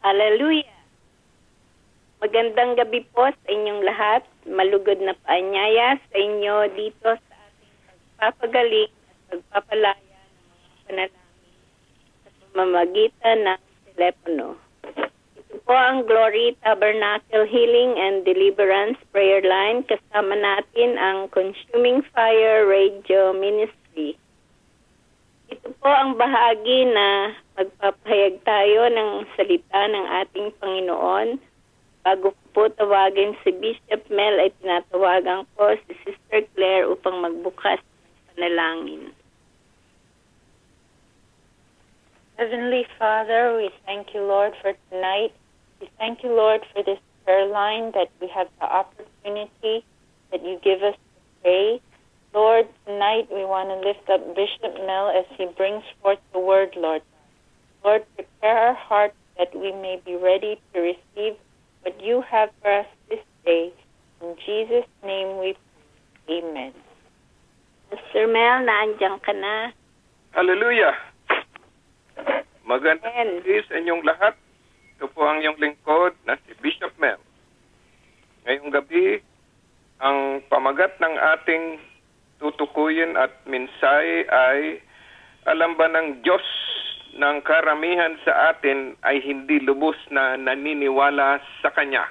Hallelujah! Magandang gabi po sa inyong lahat. Malugod na paanyaya sa inyo dito sa ating pagpapagaling at pagpapalaya ng mga panalangin sa pamamagitan ng telepono. Ito po ang Glory Tabernacle Healing and Deliverance Prayer Line. Kasama natin ang Consuming Fire Radio Ministry. Ito po ang bahagi na magpapahayag tayo ng salita ng ating Panginoon. Bago ko po tawagin si Bishop Mel, ay tinatawagan ko si Sister Claire upang magbukas ng panalangin. Heavenly Father, we thank you, Lord, for tonight. We thank you, Lord, for this prayer line that we have the opportunity that you give us to pray. Lord, tonight we want to lift up Bishop Mel as he brings forth the word, Lord. Lord, prepare our hearts that we may be ready to receive what you have for us this day. In Jesus' name we pray. Amen. Sister Mel, naandyan ka na. Hallelujah! Magandang gabi sa inyong lahat. Ito po ang iyong lingkod na si Bishop Mel. Ngayong gabi, ang pamagat ng ating tutukuyin at mensahe ay, alam ba ng Diyos ng karamihan sa atin ay hindi lubos na naniniwala sa Kanya?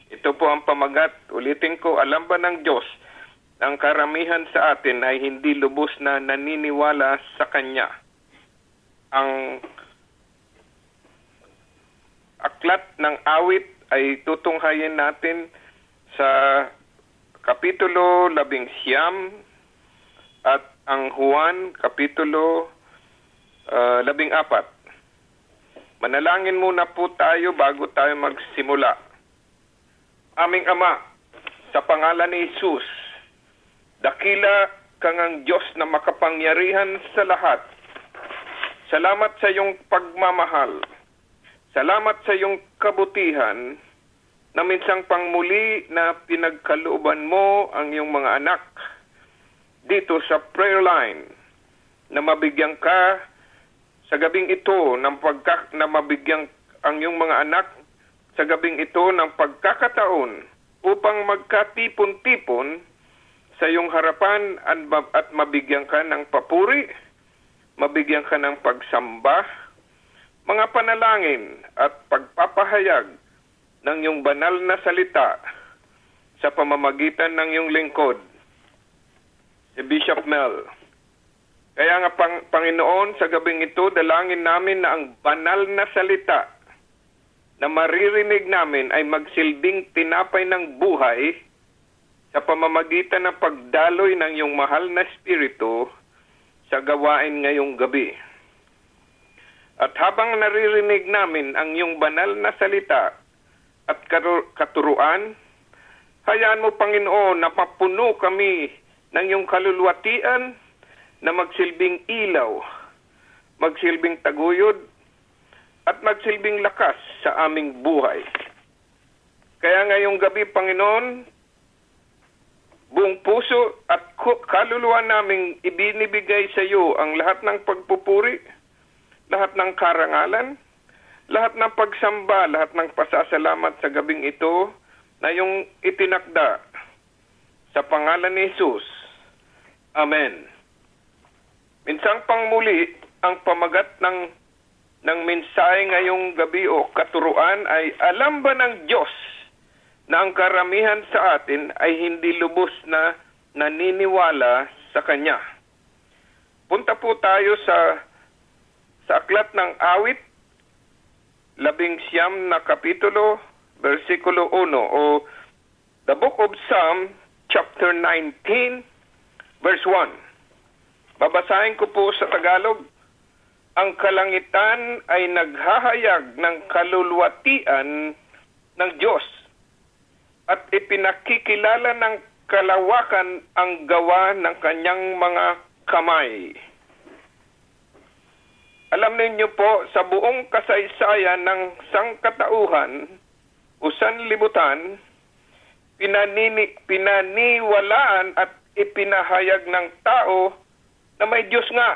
Ito po ang pamagat. Ulitin ko, alam ba ng Diyos ng karamihan sa atin ay hindi lubos na naniniwala sa Kanya? Ang aklat ng awit ay tutunghayin natin sa Kapitulo 11 at ang Juan, Kapitulo 14. Manalangin muna po tayo bago tayo magsimula. Aming Ama, sa pangalan ni Jesus, dakila kang ang Diyos na makapangyarihan sa lahat. Salamat sa iyong pagmamahal. Salamat sa iyong kabutihan na minsang pangmuli na pinagkalooban mo ang iyong mga anak dito sa prayer line na mabigyan ka sa gabing ito na mabigyan ang iyong mga anak sa gabing ito ng pagkakataon upang magkatipon-tipon sa iyong harapan at mabigyan ka ng papuri, mabigyan ka ng pagsamba, mga panalangin at pagpapahayag ng iyong banal na salita sa pamamagitan ng iyong lingkod, si Bishop Mel. Kaya nga, Panginoon, sa gabing ito, dalangin namin na ang banal na salita na maririnig namin ay magsilbing tinapay ng buhay sa pamamagitan ng pagdaloy ng iyong mahal na Espiritu sa gawain ngayong gabi. At habang naririnig namin ang iyong banal na salita at katuruan, hayaan mo, Panginoon, na mapuno kami ng iyong kaluluwatian na magsilbing ilaw, magsilbing taguyod, at magsilbing lakas sa aming buhay. Kaya ngayong gabi, Panginoon, buong puso at kaluluwa naming ibinibigay sa iyo ang lahat ng pagpupuri, lahat ng karangalan, lahat ng pagsamba, lahat ng pasasalamat sa gabing ito na iyong itinakda sa pangalan ni Jesus. Amen. Minsang pangmuli, ang pamagat ng mensahe ngayong gabi o katuruan ay, alam ba ng Diyos na ang karamihan sa atin ay hindi lubos na naniniwala sa Kanya? Punta po tayo sa aklat ng awit, 11 na kapitulo, versikulo 1, o the book of Psalm, chapter 19, verse 1. Babasahin ko po sa Tagalog. Ang kalangitan ay naghahayag ng kaluluwatian ng Diyos at ipinakikilala ng kalawakan ang gawa ng kanyang mga kamay. Alam ninyo po, sa buong kasaysayan ng sangkatauhan o sanlibutan, pinaniwalaan at ipinahayag ng tao na may Diyos nga.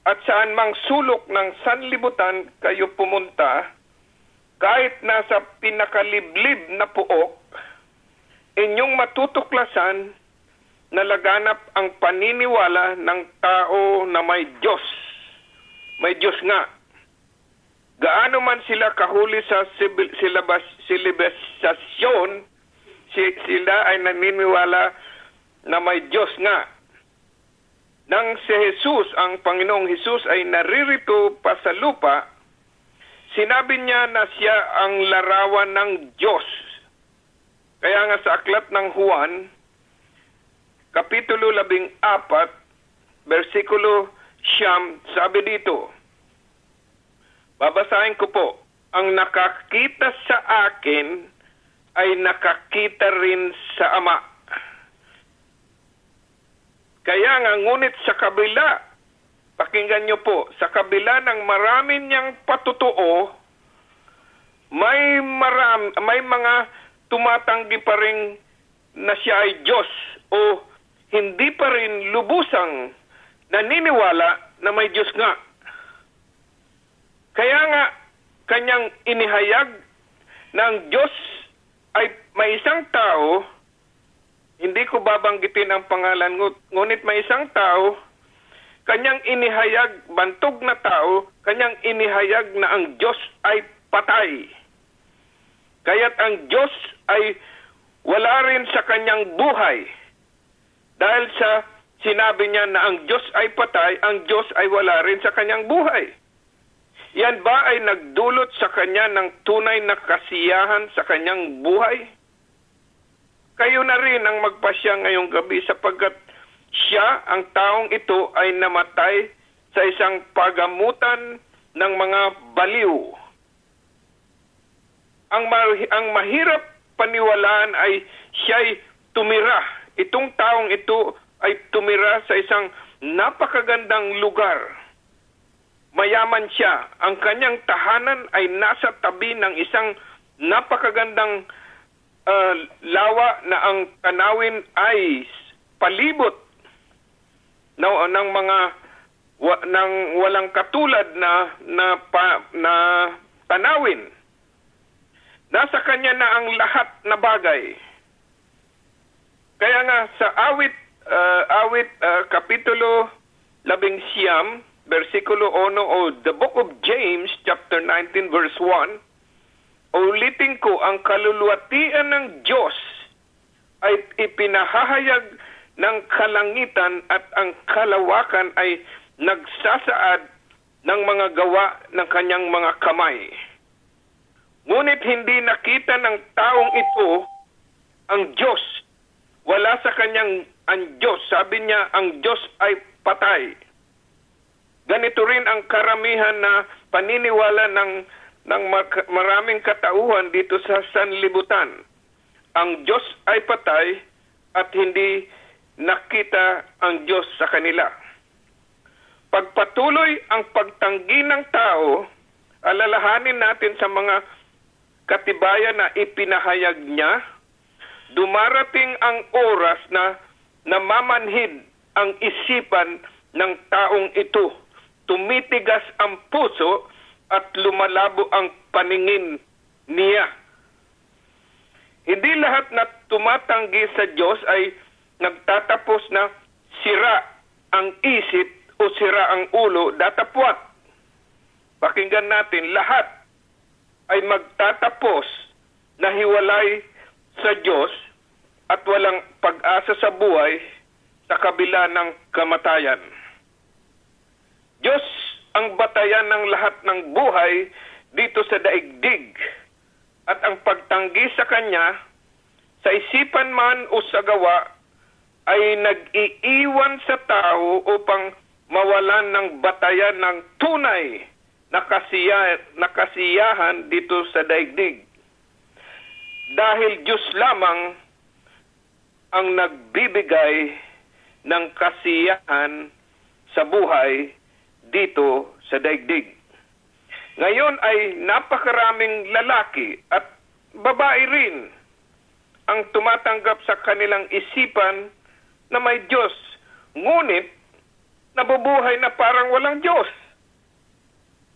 at saan mang sulok ng sanlibutan kayo pumunta, kahit nasa pinakaliblib na puok, inyong matutuklasan na laganap ang paniniwala ng tao na may Diyos. May Diyos nga. Gaano man sila kahuli sa silibasasyon, sila ay naniniwala na may Diyos nga. Nang si Jesus, ang Panginoong Jesus ay naririto pa sa lupa, sinabi niya na siya ang larawan ng Diyos. Kaya nga sa aklat ng Juan, Kapitulo 14, versikulo 9, sabi dito, babasahin ko po, ang nakakita sa akin ay nakakita rin sa Ama. Kaya nga, ngunit sa kabila, pakinggan nyo po, sa kabila ng marami niyang patutuo, may mga tumatanggi pa rin na siya ay Diyos o hindi pa rin lubusang naniniwala na may Diyos nga. Kaya nga, kanyang inihayag na ang Diyos ay may isang tao, hindi ko babanggitin ang pangalan, ngunit may isang tao, kanyang inihayag, bantog na tao, kanyang inihayag na ang Diyos ay patay. Kaya't ang Diyos ay wala rin sa kanyang buhay. Dahil sa sinabi niya na ang Diyos ay patay, ang Diyos ay wala rin sa kanyang buhay. Yan ba ay nagdulot sa kanya ng tunay na kasiyahan sa kanyang buhay? Kayo na rin ang magpasya ngayong gabi sapagkat siya, ang taong ito, ay namatay sa isang pagamutan ng mga baliw. Ang mahirap paniwalaan ay siya'y tumira. Itong taong ito ay tumira sa isang napakagandang lugar. Mayaman siya. Ang kanyang tahanan ay nasa tabi ng isang napakagandang lawa na ang tanawin ay palibot ng mga ng walang katulad na tanawin. Nasa kanya na ang lahat na bagay. Kaya nga sa awit kapitulo 11, versikulo 1 o the book of James chapter 19 verse 1, ulitin ko, ang kaluluwatian ng Diyos ay ipinahahayag ng kalangitan at ang kalawakan ay nagsasaad ng mga gawa ng kanyang mga kamay. Ngunit hindi nakita ng taong ito ang Diyos. Wala sa kanyang ang Diyos. Sabi niya, ang Diyos ay patay. Ganito rin ang karamihan na paniniwala ng maraming katauhan dito sa sanlibutan. Ang Diyos ay patay at hindi nakita ang Diyos sa kanila. Pagpatuloy ang pagtanggi ng tao, alalahanin natin sa mga katibayan na ipinahayag niya, dumarating ang oras na namamanhid ang isipan ng taong ito. Tumitigas ang puso at lumalabo ang paningin niya. Hindi lahat na tumatanggi sa Diyos ay nagtatapos na sira ang isip o sira ang ulo, datapwat. Pakinggan natin, lahat ay magtatapos na hiwalay sa Diyos at walang pag-asa sa buhay sa kabila ng kamatayan. Diyos ang batayan ng lahat ng buhay dito sa daigdig, at ang pagtanggi sa Kanya, sa isipan man o sa gawa, ay nag-iiwan sa tao upang mawalan ng batayan ng tunay na kasiyahan dito sa daigdig. Dahil Diyos lamang ang nagbibigay ng kasiyahan sa buhay dito sa daigdig. Ngayon ay napakaraming lalaki at babae rin ang tumatanggap sa kanilang isipan na may Diyos. Ngunit nabubuhay na parang walang Diyos.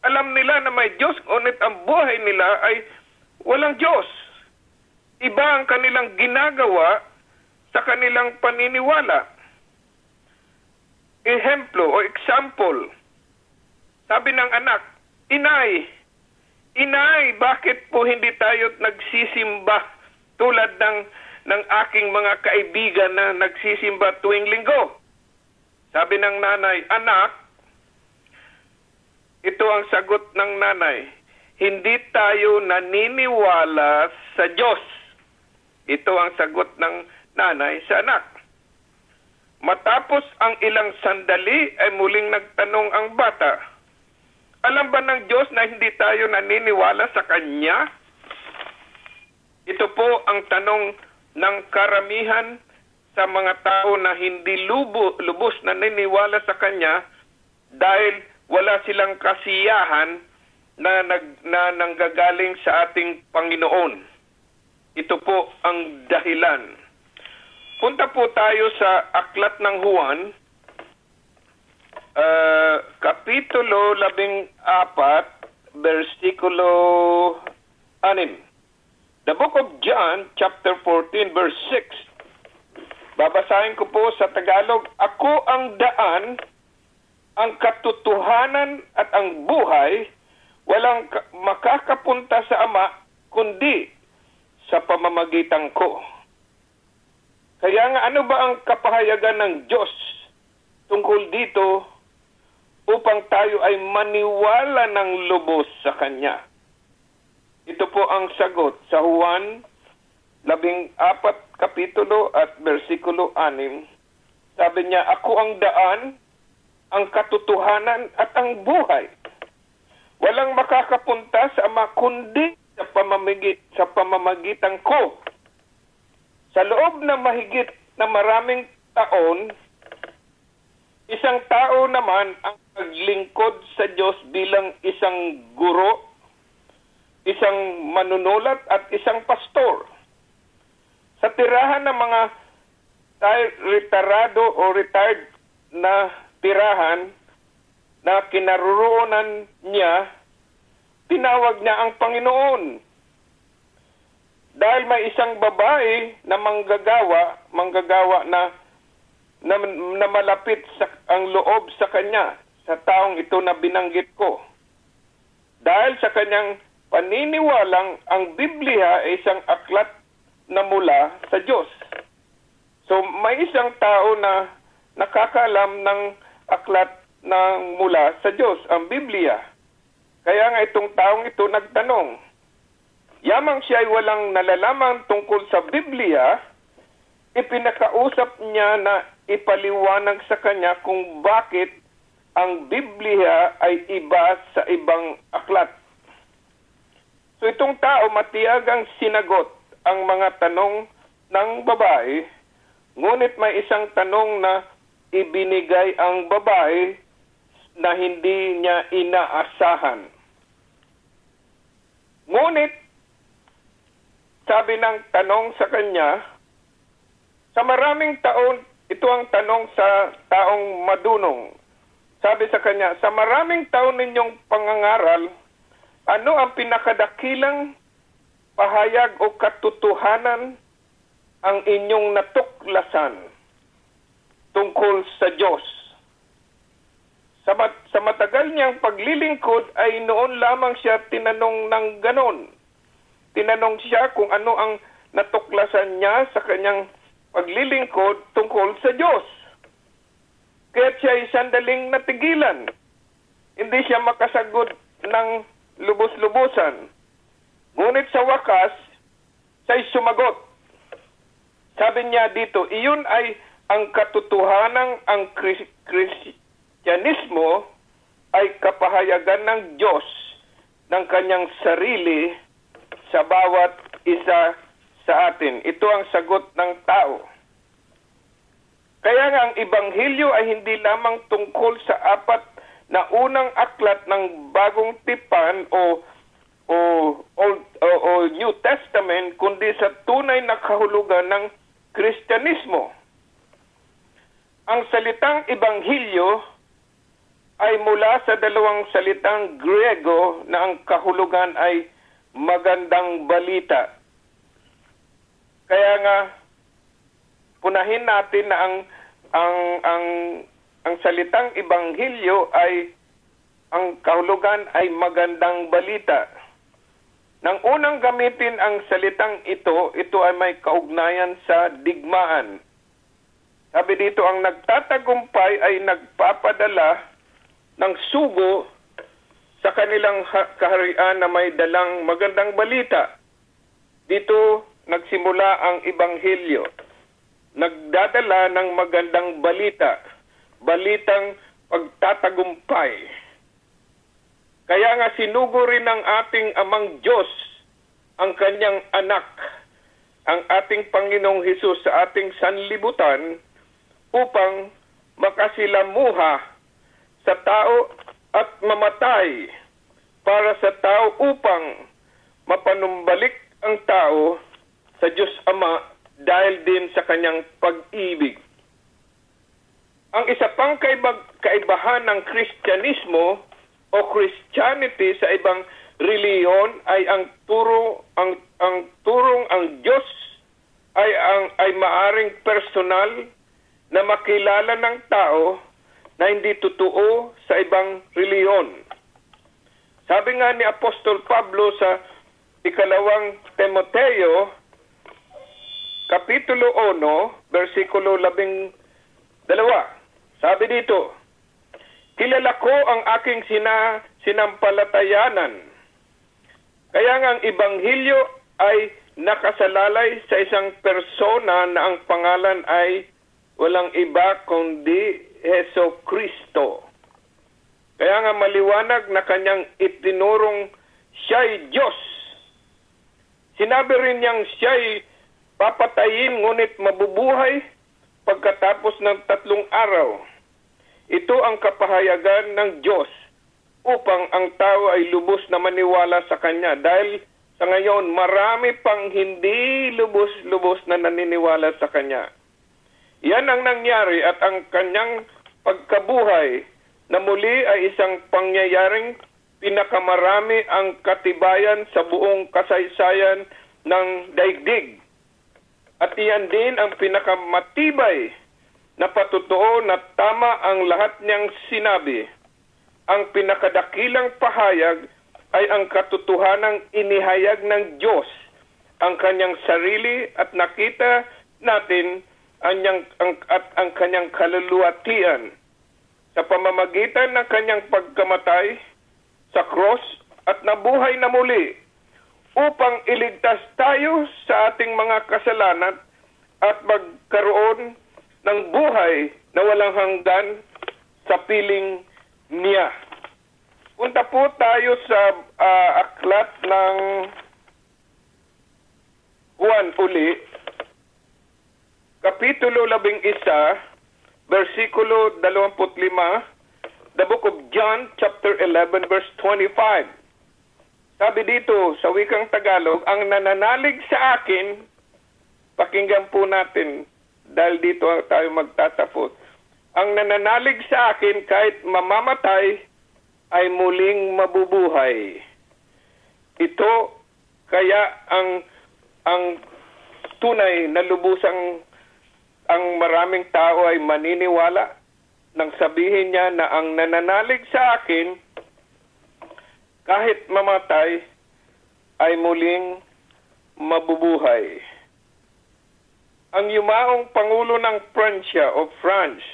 Alam nila na may Diyos, ngunit ang buhay nila ay walang Diyos. Iba ang kanilang ginagawa sa kanilang paniniwala. Ehemplo o example, sabi ng anak, Inay, bakit po hindi tayo nagsisimba tulad ng aking mga kaibigan na nagsisimba tuwing linggo? Sabi ng nanay, Anak, ito ang sagot ng nanay, hindi tayo naniniwala sa Diyos. Ito ang sagot ng nanay sa anak. Matapos ang ilang sandali ay muling nagtanong ang bata, alam ba ng Diyos na hindi tayo naniniwala sa Kanya? Ito po ang tanong ng karamihan sa mga tao na hindi lubos na naniniwala sa Kanya dahil wala silang kasiyahan na nanggagaling sa ating Panginoon. Ito po ang dahilan. Punta po tayo sa Aklat ng Juan, Kapitulo 14, versikulo 6. The book of John, chapter 14, verse 6. Babasahin ko po sa Tagalog, Ako ang daan, ang katotohanan at ang buhay, walang makakapunta sa Ama, kundi sa pamamagitan ko. Kaya nga, ano ba ang kapahayagan ng Diyos tungkol dito upang tayo ay maniwala ng lubos sa Kanya? Ito po ang sagot sa Juan 14, kapitulo at versikulo 6. Sabi niya, Ako ang daan, ang katotohanan at ang buhay. Walang makakapunta sa Ama kundi sa pamamagitan ko. Sa loob na mahigit na maraming taon, isang tao naman ang naglingkod sa Diyos bilang isang guro, isang manunulat at isang pastor. Sa tirahan ng mga retirado o retired na tirahan na kinaroroonan niya, tinawag niya ang Panginoon. Dahil may isang babae na manggagawa na malapit ang loob sa kanya, sa taong ito na binanggit ko. Dahil sa kanyang paniniwalang ang Biblia ay isang aklat na mula sa Diyos. So may isang tao na nakakaalam ng aklat na mula sa Diyos, ang Biblia. Kaya nga itong taong ito nagtanong, yamang siya ay walang nalalaman tungkol sa Biblia, ipinakausap niya na ipaliwanag sa kanya kung bakit ang Biblia ay iba sa ibang aklat. So itong tao matiyagang sinagot ang mga tanong ng babae, ngunit may isang tanong na ibinigay ang babae na hindi niya inaasahan. Ngunit sabi ng tanong sa kanya, sa maraming taon, ito ang tanong sa taong madunong. Sabi sa kanya, sa maraming taon ninyong pangangaral, ano ang pinakadakilang pahayag o katotohanan ang inyong natuklasan tungkol sa Diyos? Sa matagal niyang paglilingkod ay noon lamang siya tinanong ng ganon. Tinanong siya kung ano ang natuklasan niya sa kanyang paglilingkod tungkol sa Diyos. Kaya siya ay sandaling natigilan. Hindi siya makasagot ng lubos-lubusan. Ngunit sa wakas, siya'y sumagot. Sabi niya dito, iyon ay ang katotohanang ang Kristyanismo ay kapahayagan ng Diyos ng kanyang sarili sa bawat isa sa atin. Ito ang sagot ng tao. Kaya nga ang Ebanghelyo ay hindi lamang tungkol sa 4 na unang aklat ng Bagong Tipan o New Testament, kundi sa tunay na kahulugan ng Kristyanismo. Ang salitang Ebanghelyo ay mula sa dalawang salitang Griego na ang kahulugan ay magandang balita. Kaya nga punahin natin na ang salitang Ebanghelyo ay ang kahulugan ay magandang balita. Nang unang gamitin ang salitang ito ay may kaugnayan sa digmaan. Sabi dito, ang nagtatagumpay ay nagpapadala ng sugo sa kanilang kaharian na may dalang magandang balita. Dito nagsimula ang Ebanghelyo. Nagdadala ng magandang balita, balitang pagtatagumpay. Kaya nga sinugo rin ng ating Amang Diyos ang kanyang anak, ang ating Panginoong Hesus sa ating sanlibutan upang makasilamuha sa tao at mamatay para sa tao upang mapanumbalik ang tao sa Diyos Ama dahil din sa kanyang pag-ibig. Ang isa pang kaibahan ng Kristyanismo o Christianity sa ibang reliyon ay ang turong ang Diyos ay maaring personal na makilala ng tao na hindi totoo sa ibang reliyon. Sabi nga ni Apostol Pablo sa ikalawang Timoteo, Kapitulo 1, versikulo 12, sabi dito, kilala ko ang aking sinampalatayanan. Kaya nga ang Ebanghelyo ay nakasalalay sa isang persona na ang pangalan ay walang iba kundi Heso Kristo. Kaya nga maliwanag na kanyang itinurong siya'y Diyos. Sinabi rin niyang siya'y papatayin ngunit mabubuhay pagkatapos ng 3 araw. Ito ang kapahayagan ng Diyos upang ang tao ay lubos na maniwala sa Kanya. Dahil sa ngayon, marami pang hindi lubos-lubos na naniniwala sa Kanya. Yan ang nangyari at ang Kanyang pagkabuhay na muli ay isang pangyayaring pinakamarami ang katibayan sa buong kasaysayan ng daigdig. At iyan din ang pinakamatibay na patutuo na tama ang lahat niyang sinabi. Ang pinakadakilang pahayag ay ang katotohanang inihayag ng Diyos, ang kanyang sarili at nakita natin ang kanyang kaluluwatian sa pamamagitan ng kanyang pagkamatay sa cross at nabuhay na muli upang iligtas tayo sa ating mga kasalanan at magkaroon ng buhay na walang hanggan sa piling niya. Punta po tayo sa aklat ng Juan uli, Kapitulo 11, versikulo 25, the book of John, chapter 11, verse 25. Sabi dito sa wikang Tagalog, ang nananalig sa akin, pakinggan po natin dahil dito tayo magtatapos. Ang nananalig sa akin kahit mamamatay ay muling mabubuhay. Ito kaya ang tunay na lubusang ang maraming tao ay maniniwala nang sabihin niya na ang nananalig sa akin kahit mamatay ay muling mabubuhay. Ang yumaong Pangulo ng Pransya o France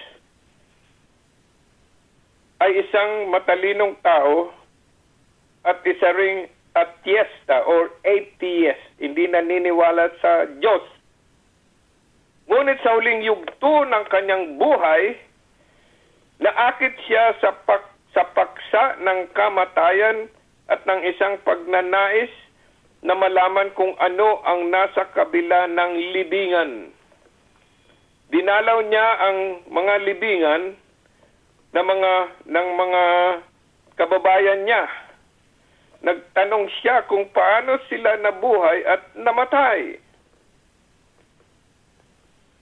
ay isang matalinong tao at isa ring atheista or atheist, hindi naniniwala sa Diyos. Ngunit sa huling yugto ng kanyang buhay, naakit siya sa paksa ng kamatayan at ng isang pagnanais na malaman kung ano ang nasa kabila ng libingan. Dinalaw niya ang mga libingan ng mga kababayan niya. Nagtanong siya kung paano sila nabuhay at namatay.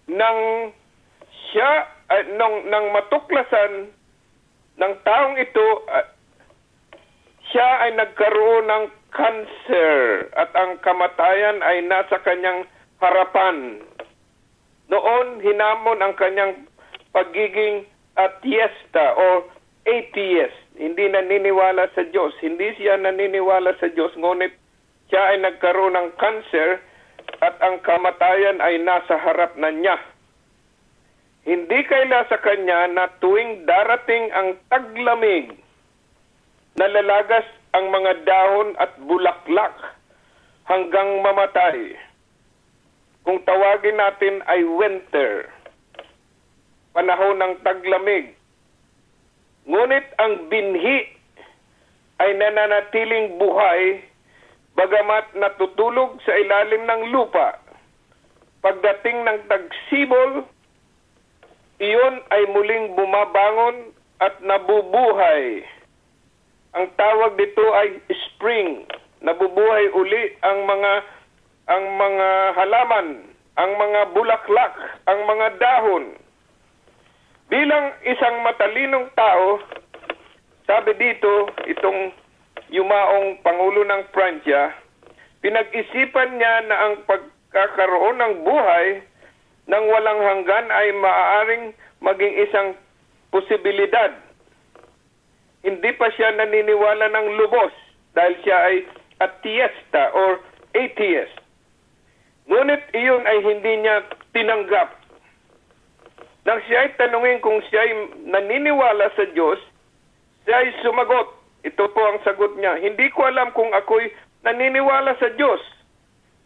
Nang matuklasan ng taong ito, siya ay nagkaroon ng cancer at ang kamatayan ay nasa kanyang harapan. Noon, hinamon ang kanyang pagiging atheista o atheist. Hindi naniniwala sa Diyos. Hindi siya naniniwala sa Diyos, ngunit siya ay nagkaroon ng cancer at ang kamatayan ay nasa harap na niya. Hindi kaila sa kanya na tuwing darating ang taglamig, nalalagas ang mga dahon at bulaklak hanggang mamatay. Kung tawagin natin ay winter, panahon ng taglamig. Ngunit ang binhi ay nananatiling buhay bagamat natutulog sa ilalim ng lupa. Pagdating ng tagsibol, iyon ay muling bumabangon at nabubuhay. Ang tawag dito ay spring. Nabubuhay uli ang mga halaman, ang mga bulaklak, ang mga dahon. Bilang isang matalinong tao, sabi dito, itong yumaong Pangulo ng Pransya, pinag-isipan niya na ang pagkakaroon ng buhay ng walang hanggan ay maaaring maging isang posibilidad. Hindi pa siya naniniwala ng lubos dahil siya ay atheista or atheist. Ngunit iyon ay hindi niya tinanggap. Nang siya ay tanungin kung siya ay naniniwala sa Diyos, siya ay sumagot. Ito po ang sagot niya. Hindi ko alam kung ako'y naniniwala sa Diyos.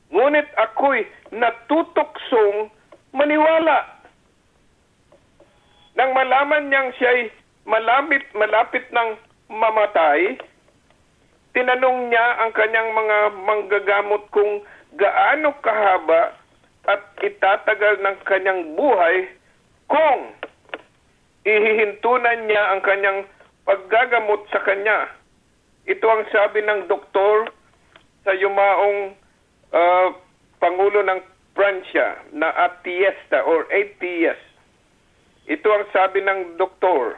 Ngunit ako'y natutuksong maniwala. Nang malaman niyang siya'y malapit ng mamatay, tinanong niya ang kanyang mga manggagamot kung gaano kahaba at itatagal ng kanyang buhay kung ihihintunan niya ang kanyang paggagamot sa kanya. Ito ang sabi ng doktor sa yumaong Pangulo ng Pransya na atheista or atheist. Ito ang sabi ng doktor.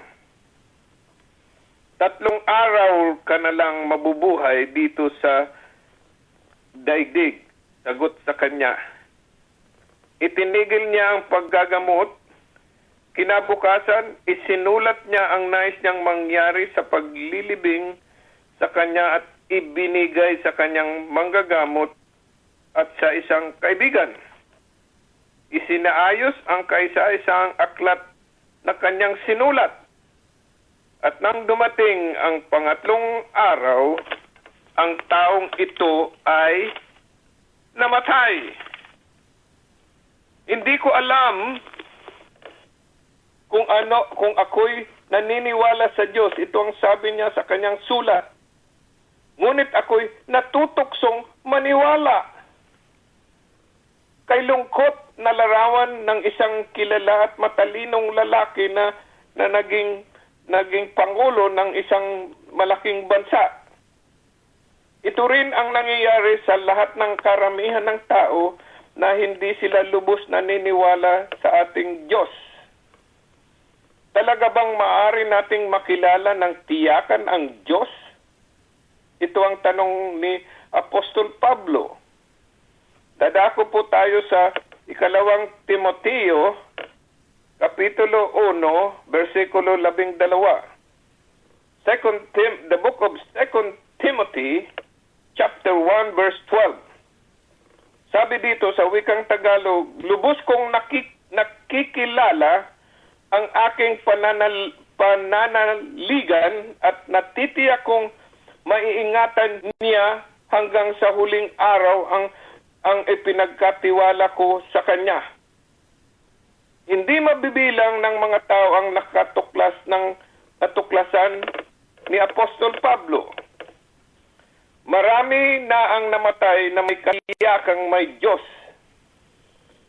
3 araw ka na lang mabubuhay dito sa daigdig. Sagot sa kanya. Itinigil niya ang paggagamot. Kinabukasan, isinulat niya ang nais niyang mangyari sa paglilibing sa kanya at ibinigay sa kanyang manggagamot at sa isang kaibigan. Isinaayos ang kaisa-isang aklat na kanyang sinulat. At nang dumating ang pangatlong araw, ang taong ito ay namatay. Hindi ko alam kung ako'y naniniwala sa Diyos. Ito ang sabi niya sa kanyang sulat. Ngunit ako'y natutuksong maniwala. Kay lungkot na larawan ng isang kilala at matalinong lalaki na naging pangulo ng isang malaking bansa. Ito rin ang nangyayari sa lahat ng karamihan ng tao na hindi sila lubos naniniwala sa ating Diyos. Talaga bang maaari nating makilala ng tiyakan ang Diyos? Ito ang tanong ni Apostol Pablo. Dadako po tayo sa 2 Timoteo, Kapitulo 1, versikulo 12. The book of 2 Timothy, chapter 1, verse 12. Sabi dito sa wikang Tagalog, lubos kong nakikilala ang aking pananaligan at natitiyak kong maiingatan niya hanggang sa huling araw ang ipinagkatiwala ko sa kanya. Hindi mabibilang ng mga tao ang natuklasan ni Apostol Pablo. Marami na ang namatay na may kaliyakang may Diyos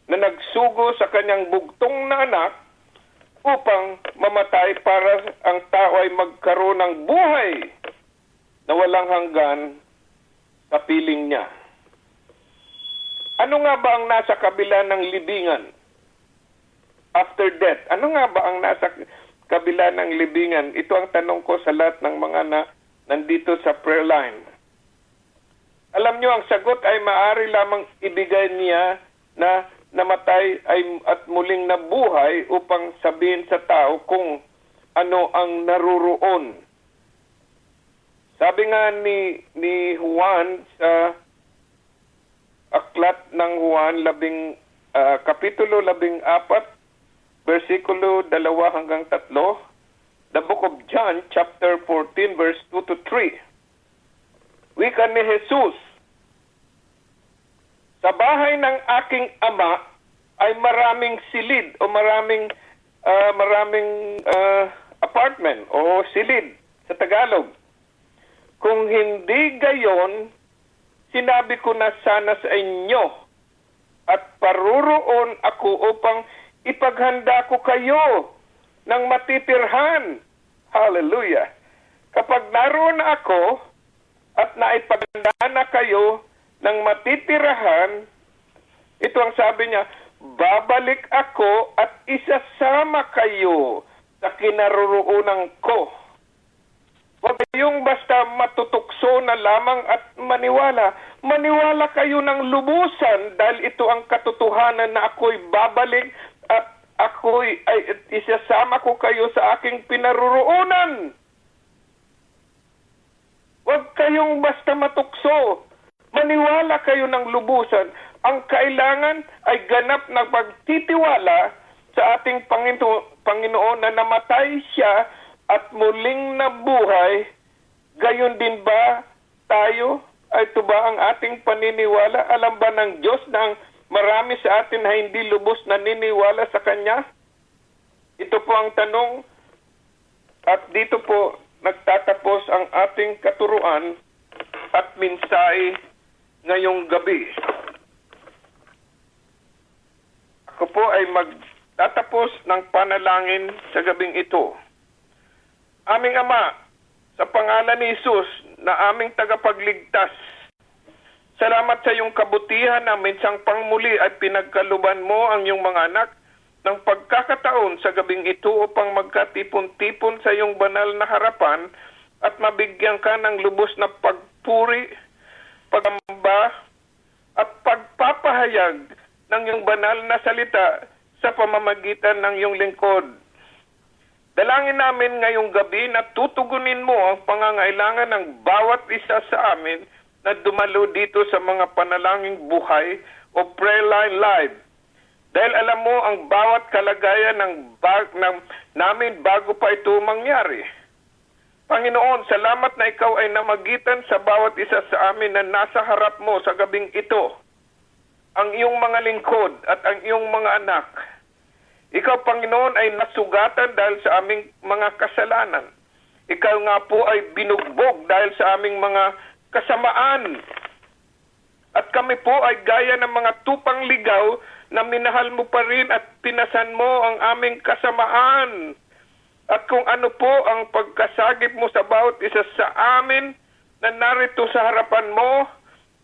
na nagsugo sa kanyang bugtong na anak upang mamatay para ang tao ay magkaroon ng buhay na walang hanggan sa piling niya. Ano nga ba ang nasa kabila ng libingan? After death, ano nga ba ang nasa kabila ng libingan? Ito ang tanong ko sa lahat ng mga nandito sa prayer line. Alam nyo, ang sagot ay maaari lamang ibigay niya na namatay at muling nabuhay upang sabihin sa tao kung ano ang naruroon. Sabi nga ni Juan sa aklat ng Juan, Kapitulo 14, versikulo 2 hanggang 3, the book of John, chapter 14, verse 2 to 3. Wika ni Jesus, sa bahay ng aking ama ay maraming silid o maraming apartment o silid sa Tagalog. Kung hindi gayon, sinabi ko na sana sa inyo at paruroon ako upang ipaghanda ko kayo ng matitirhan. Hallelujah. Kapag naroon na ako at naipaghanda na kayo ng matitirahan, ito ang sabi niya, babalik ako at isasama kayo sa kinaroroonan ko. Huwag kayong basta matutukso na lamang at maniwala. Maniwala kayo ng lubusan dahil ito ang katotohanan na ako'y babalik at isasama ko kayo sa aking pinaroroonan. Huwag kayong basta matukso. Maniwala kayo ng lubusan. Ang kailangan ay ganap na pagtitiwala sa ating Panginoon na namatay siya at muling nabuhay. Gayon din ba tayo? Ay ito ba ang ating paniniwala? Alam ba ng Diyos na ang marami sa atin na hindi lubos naniniwala sa Kanya? Ito po ang tanong at dito po nagtatapos ang ating katuruan at mensahe ngayong gabi. Ako po ay magtatapos ng panalangin sa gabing ito. Aming Ama, sa pangalan ni Jesus na aming tagapagligtas, salamat sa iyong kabutihan na minsang pangmuli ay pinagkaluban mo ang iyong mga anak ng pagkakataon sa gabing ito upang magkatipon-tipon sa iyong banal na harapan at mabigyan ka ng lubos na pagpuri, pagamba at pagpapahayag ng iyong banal na salita sa pamamagitan ng iyong lingkod. Dalangin namin ngayong gabi na tutugunin mo ang pangangailangan ng bawat isa sa amin na dumalo dito sa mga panalangin buhay o prayer line live. Dahil alam mo ang bawat kalagayan namin bago pa ito mangyari. Panginoon, salamat na ikaw ay namagitan sa bawat isa sa amin na nasa harap mo sa gabing ito. Ang iyong mga lingkod at ang iyong mga anak. Ikaw, Panginoon, ay nasugatan dahil sa aming mga kasalanan. Ikaw nga po ay binugbog dahil sa aming mga kasamaan. At kami po ay gaya ng mga tupang ligaw na minahal mo pa rin at pinasan mo ang aming kasamaan. At kung ano po ang pagkasagip mo sa bawat isa sa amin na narito sa harapan mo,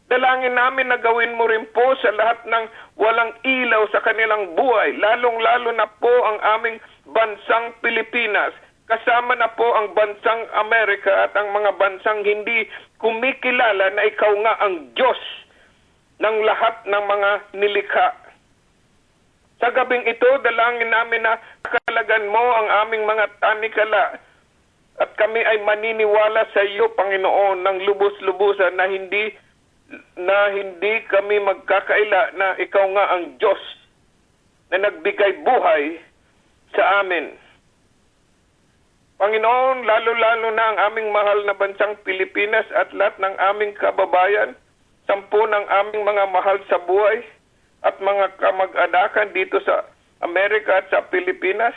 dalangin namin na gawin mo rin po sa lahat ng walang ilaw sa kanilang buhay, lalong-lalo na po ang aming bansang Pilipinas, kasama na po ang bansang Amerika at ang mga bansang hindi kumikilala na ikaw nga ang Diyos ng lahat ng mga nilikha. Sa gabing ito, dalangin namin na kakalagan mo ang aming mga tanikala at kami ay maniniwala sa iyo, Panginoon, ng lubos-lubusan na hindi kami magkakaila na ikaw nga ang Diyos na nagbigay buhay sa amin. Panginoon, lalo-lalo na ang aming mahal na bansang Pilipinas at lahat ng aming kababayan, 10 ng aming mga mahal sa buhay at mga kamag-anakan dito sa Amerika at sa Pilipinas.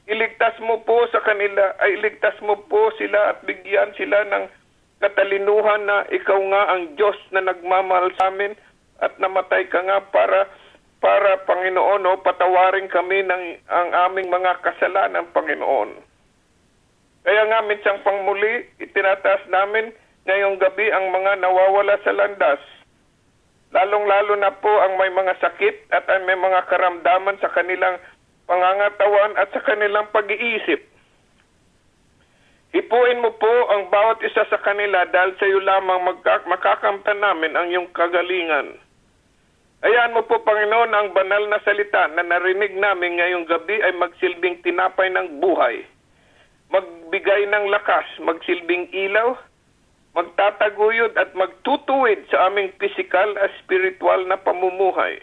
Iligtas mo po sa kanila, iligtas mo po sila at bigyan sila ng katalinuhan na ikaw nga ang Diyos na nagmamahal sa amin at namatay ka nga para Panginoon, patawarin kami ang aming mga kasalanan, Panginoon. Kaya nga minsang pangmuli, itinataas namin ngayong gabi ang mga nawawala sa landas. Lalong-lalo na po ang may mga sakit at ang may mga karamdaman sa kanilang pangangatawan at sa kanilang pag-iisip. Hipuin mo po ang bawat isa sa kanila dahil sa iyo lamang makakamtan namin ang iyong kagalingan. Hayaan mo po, Panginoon, ang banal na salita na narinig namin ngayong gabi ay magsilbing tinapay ng buhay, magbigay ng lakas, magsilbing ilaw, magtataguyod at magtutuwid sa aming pisikal at spiritual na pamumuhay.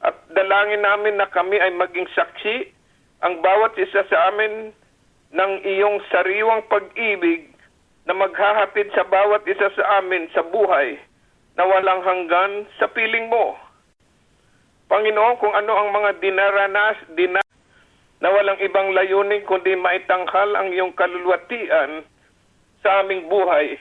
At dalangin namin na kami ay maging saksi, ang bawat isa sa amin ng iyong sariwang pag-ibig na maghahatid sa bawat isa sa amin sa buhay na walang hanggan sa piling mo. Panginoon, kung ano ang mga dinaranas na walang ibang layunin kundi maitanghal ang iyong kaluluwatian sa aming buhay.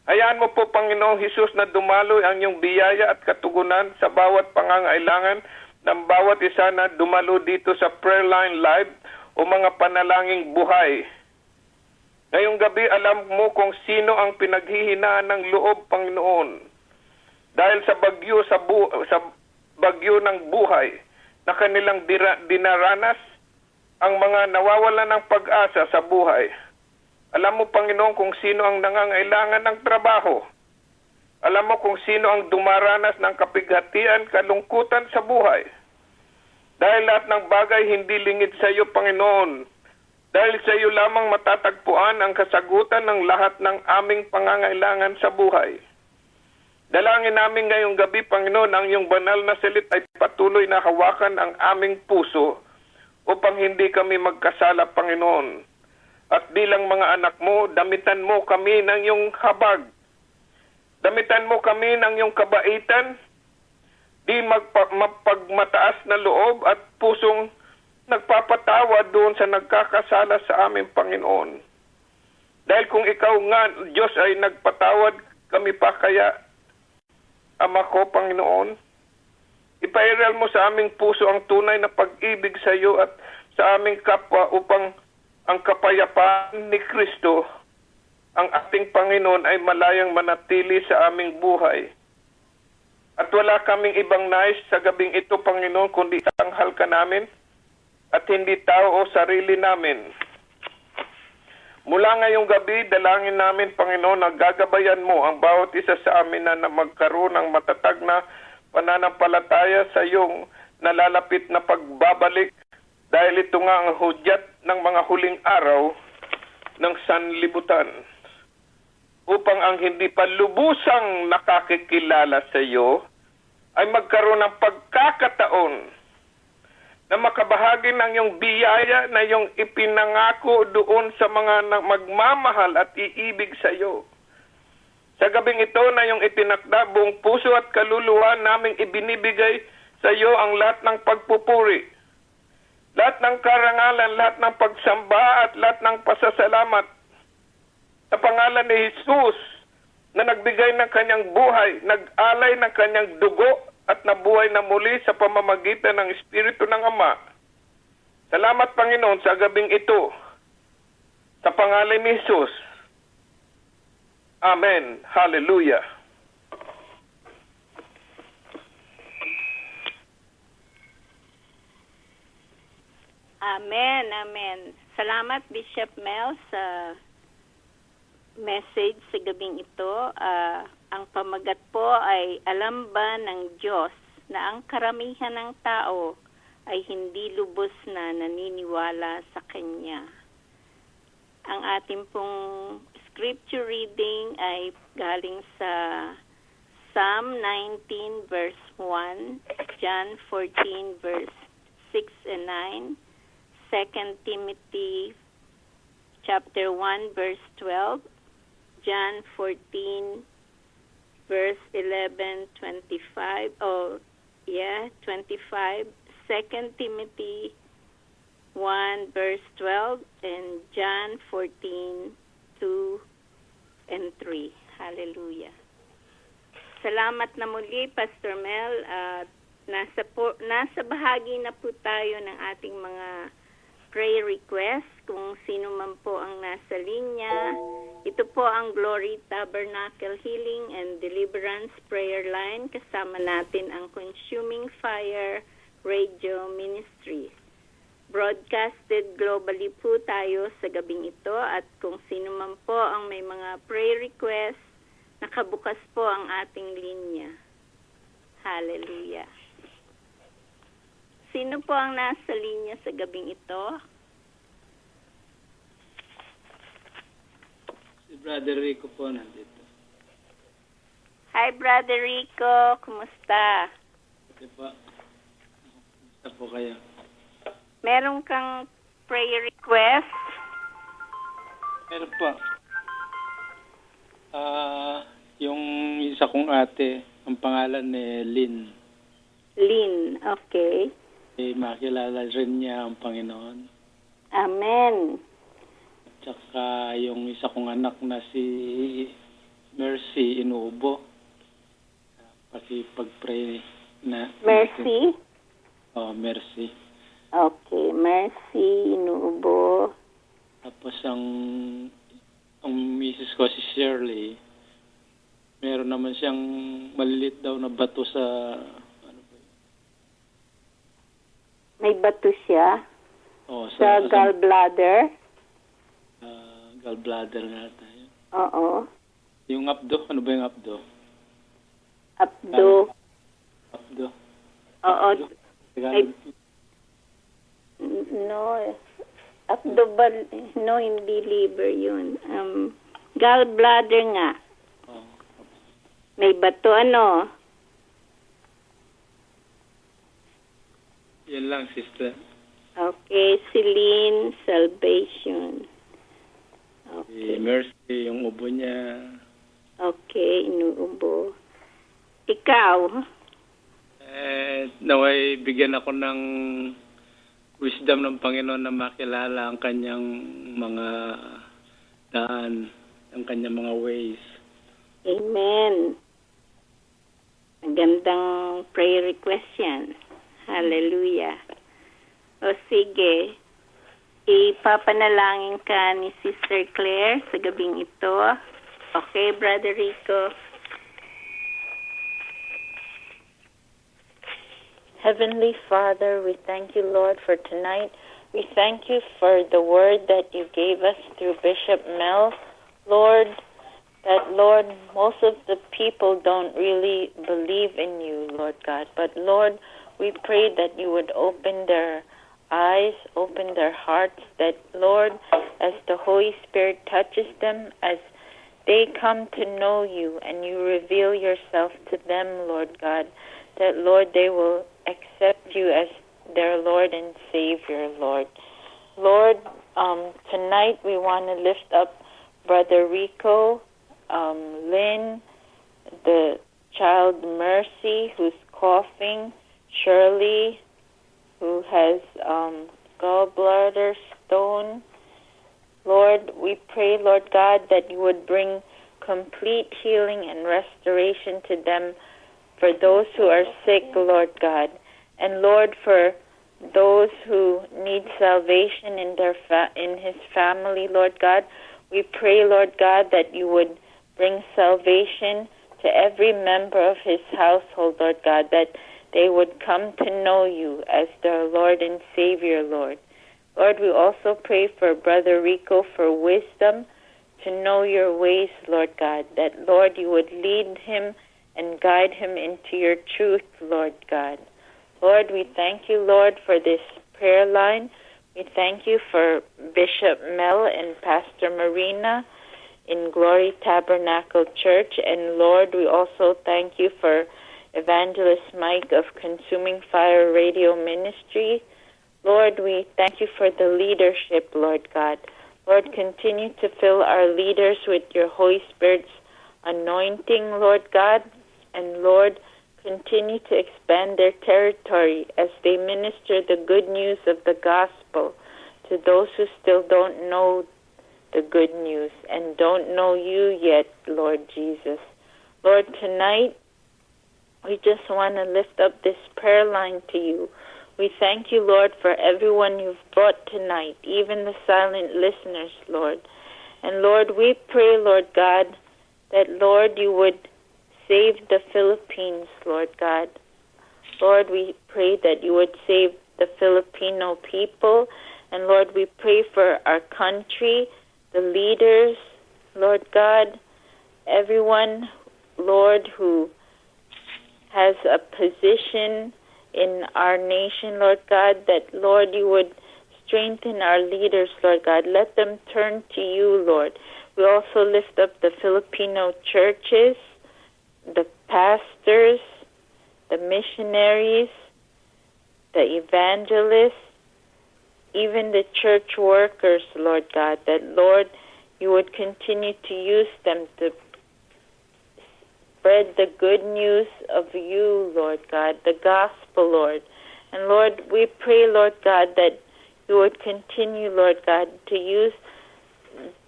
Hayaan mo po, Panginoong Hesus, na dumaloy ang iyong biyaya at katugunan sa bawat pangangailangan ng bawat isa na dumalo dito sa Prayer Line Live o mga panalangin buhay. Ngayong gabi, alam mo kung sino ang pinaghihinaan ng loob, Panginoon. Dahil sa bagyo ng buhay na kanilang dinaranas, ang mga nawawala ng pag-asa sa buhay. Alam mo, Panginoon, kung sino ang nangangailangan ng trabaho. Alam mo kung sino ang dumaranas ng kapighatian, kalungkutan sa buhay. Dahil lahat ng bagay hindi lingid sa iyo, Panginoon. Dahil sa iyo lamang matatagpuan ang kasagutan ng lahat ng aming pangangailangan sa buhay. Dalangin namin ngayong gabi, Panginoon, ang iyong banal na salita ay patuloy na hawakan ang aming puso upang hindi kami magkasala, Panginoon. At bilang mga anak mo, damitan mo kami ng iyong habag. Damitan mo kami ng iyong kabaitan, di mapagmataas na loob at pusong nagpapatawa doon sa nagkakasala sa aming Panginoon. Dahil kung ikaw nga, Diyos, ay nagpatawad, kami pa kaya, Ama ko, Panginoon, ipairal mo sa aming puso ang tunay na pag-ibig sa iyo at sa aming kapwa upang ang kapayapaan ni Kristo, ang ating Panginoon, ay malayang manatili sa aming buhay. At wala kaming ibang nais sa gabing ito, Panginoon, kundi tanghal ka namin at hindi tao o sarili namin. Mula ngayong gabi, dalangin namin, Panginoon, na gagabayan mo ang bawat isa sa amin na magkaroon ng matatag na pananampalataya sa iyong nalalapit na pagbabalik, dahil ito nga ang hudyat ng mga huling araw ng sanlibutan. Upang ang hindi pa lubusang nakakikilala sa iyo ay magkaroon ng pagkakataon na makabahagi ng iyong biyaya na iyong ipinangako doon sa mga magmamahal at iibig sa iyo. Sa gabing ito na iyong itinakda, buong puso at kaluluwa naming ibinibigay sa iyo ang lahat ng pagpupuri, lahat ng karangalan, lahat ng pagsamba at lahat ng pasasalamat sa pangalan ni Jesus na nagbigay ng kanyang buhay, nag-alay ng kanyang dugo at nabuhay na muli sa pamamagitan ng Espiritu ng Ama. Salamat, Panginoon, sa gabing ito. Sa pangalan ni Jesus. Amen. Hallelujah. Amen, amen. Salamat, Bishop Mel, sa message sa gabing ito. Ang pamagat po ay, alam ba ng Diyos na ang karamihan ng tao ay hindi lubos na naniniwala sa Kanya. Ang ating pong scripture reading ay galing sa Psalm 19 verse 1, John 14 verse 6 and 9, 2 Timothy chapter 1 verse 12, John 14 verse 11, 25, 25, 2 Timothy 1 verse 12, and John 14, 2 and 3. Hallelujah. Salamat na muli, Pastor Mel. Nasa bahagi na po tayo ng ating mga prayer request. Kung sino man po ang nasa linya, ito po ang Glory Tabernacle Healing and Deliverance Prayer Line. Kasama natin ang Consuming Fire Radio Ministries. Broadcasted globally po tayo sa gabing ito at kung sino man po ang may mga prayer request, nakabukas po ang ating linya. Hallelujah. Sino po ang nasa linya sa gabing ito? Si Brother Rico po nandito. Hi, Brother Rico. Kumusta? Okay po. Kumusta po kayo? Meron kang prayer request? Meron po. Yung isa kong ate, ang pangalan ni Lynn. Lynn, okay. Makilala rin niya ang Panginoon. Amen. Tsaka yung isa kong anak na si Mercy Inuubo. Pag-pray na. Mercy? Mercy. Okay, Mercy Inuubo. Tapos ang misis ko si Shirley, meron naman siyang malilit daw na bato sa May bato siya? sa gallbladder? Gallbladder nga tayo. Oo. Yung abdo, ano ba yung abdo? Abdo. Abdo. Oo. Tagalog. No. Abdo ba? No, hindi liver yun. Gallbladder nga. May bato, ano? Yan lang, sister. Okay, Celine, salvation. Si Mercy, yung ubo niya. Okay, inuubo. Ikaw? Naway bigyan ako ng wisdom ng Panginoon na makilala ang kanyang mga daan, ang kanyang mga ways. Amen. Magandang prayer request yan. Hallelujah. O sige, ipapanalangin ka ni Sister Claire sa gabing ito. Okay, Brother Rico? Heavenly Father, we thank you, Lord, for tonight. We thank you for the word that you gave us through Bishop Mel. Lord, most of the people don't really believe in you, Lord God. But Lord, we pray that you would open their eyes, open their hearts, that, Lord, as the Holy Spirit touches them, as they come to know you and you reveal yourself to them, Lord God, that, Lord, they will accept you as their Lord and Savior, Lord. Lord, tonight we want to lift up Brother Rico, Lynn, the child Mercy, who's coughing, Shirley, who has gallbladder stone. Lord, we pray, Lord God, that you would bring complete healing and restoration to them for those who are sick, Lord God. And Lord, for those who need salvation in in his family, Lord God, we pray, Lord God, that you would bring salvation to every member of his household, Lord God, that they would come to know you as their Lord and Savior, Lord. Lord, we also pray for Brother Rico for wisdom to know your ways, Lord God, that, Lord, you would lead him and guide him into your truth, Lord God. Lord, we thank you, Lord, for this prayer line. We thank you for Bishop Mel and Pastor Marina in Glory Tabernacle Church. And Lord, we also thank you for Evangelist Mike of Consuming Fire Radio Ministry. Lord, we thank you for the leadership, Lord God. Lord, continue to fill our leaders with your Holy Spirit's anointing, Lord God. And Lord, continue to expand their territory as they minister the good news of the gospel to those who still don't know the good news and don't know you yet, Lord Jesus. Lord, tonight we just want to lift up this prayer line to you. We thank you, Lord, for everyone you've brought tonight, even the silent listeners, Lord. And Lord, we pray, Lord God, that, Lord, you would save the Philippines, Lord God. Lord, we pray that you would save the Filipino people. And Lord, we pray for our country, the leaders, Lord God, everyone, Lord, who has a position in our nation, Lord God, that, Lord, you would strengthen our leaders, Lord God. Let them turn to you, Lord. We also lift up the Filipino churches, the pastors, the missionaries, the evangelists, even the church workers, Lord God, that, Lord, you would continue to use them to spread the good news of you, Lord God, the gospel, Lord. And, Lord, we pray, Lord God, that you would continue, Lord God, to use